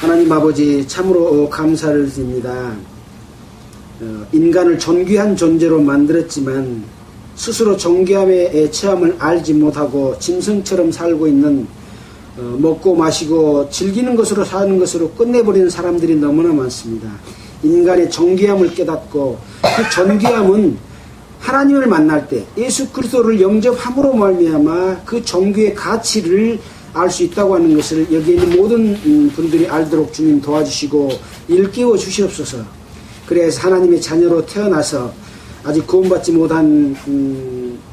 하나님 아버지 참으로 감사를 드립니다. 인간을 존귀한 존재로 만들었지만 스스로 존귀함의 체험을 알지 못하고 짐승처럼 살고 있는 먹고 마시고 즐기는 것으로 사는 것으로 끝내버리는 사람들이 너무나 많습니다. 인간의 존귀함을 깨닫고 그 존귀함은 하나님을 만날 때 예수 그리스도를 영접함으로 말미암아 그 존귀의 가치를 알 수 있다고 하는 것을 여기에 있는 모든 분들이 알도록 주님 도와주시고 일깨워 주시옵소서. 그래서 하나님의 자녀로 태어나서 아직 구원받지 못한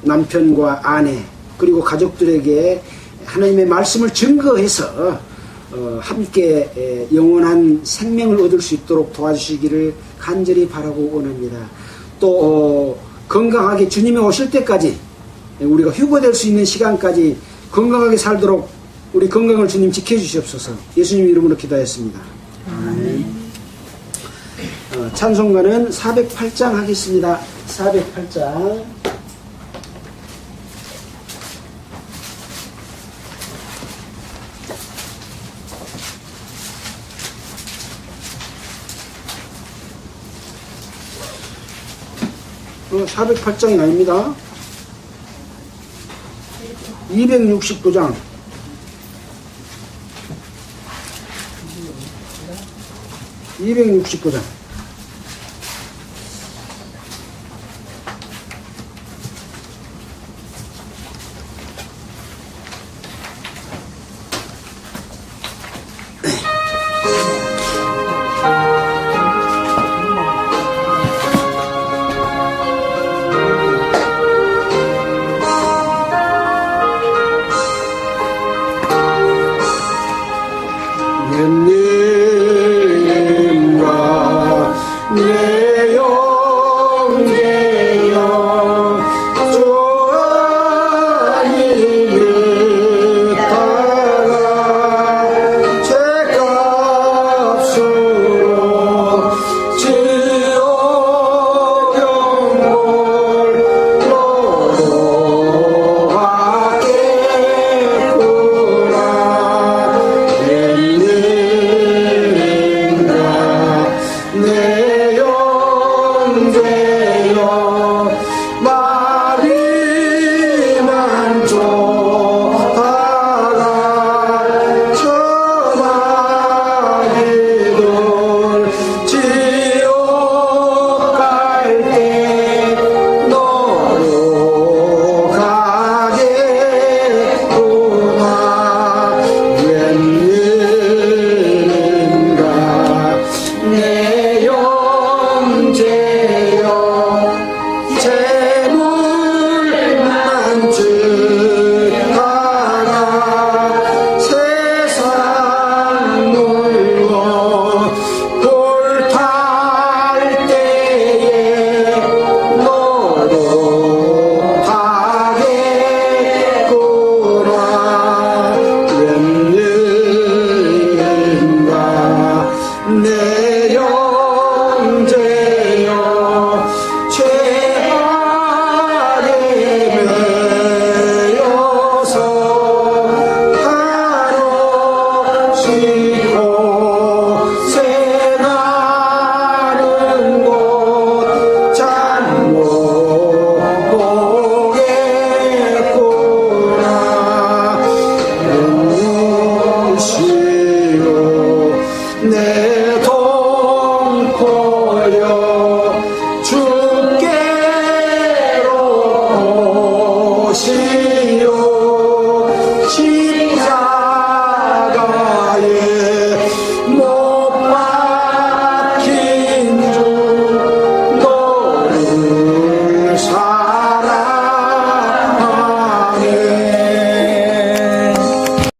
남편과 아내 그리고 가족들에게 하나님의 말씀을 증거해서 함께 영원한 생명을 얻을 수 있도록 도와주시기를 간절히 바라고 원합니다. 또 건강하게 주님이 오실 때까지 우리가 휴거될 수 있는 시간까지 건강하게 살도록 우리 건강을 주님 지켜주시옵소서. 예수님 이름으로 기도했습니다. 아멘. 찬송가는 408장 하겠습니다. 408장. 어, 408장이 아닙니다. 269장. 269장.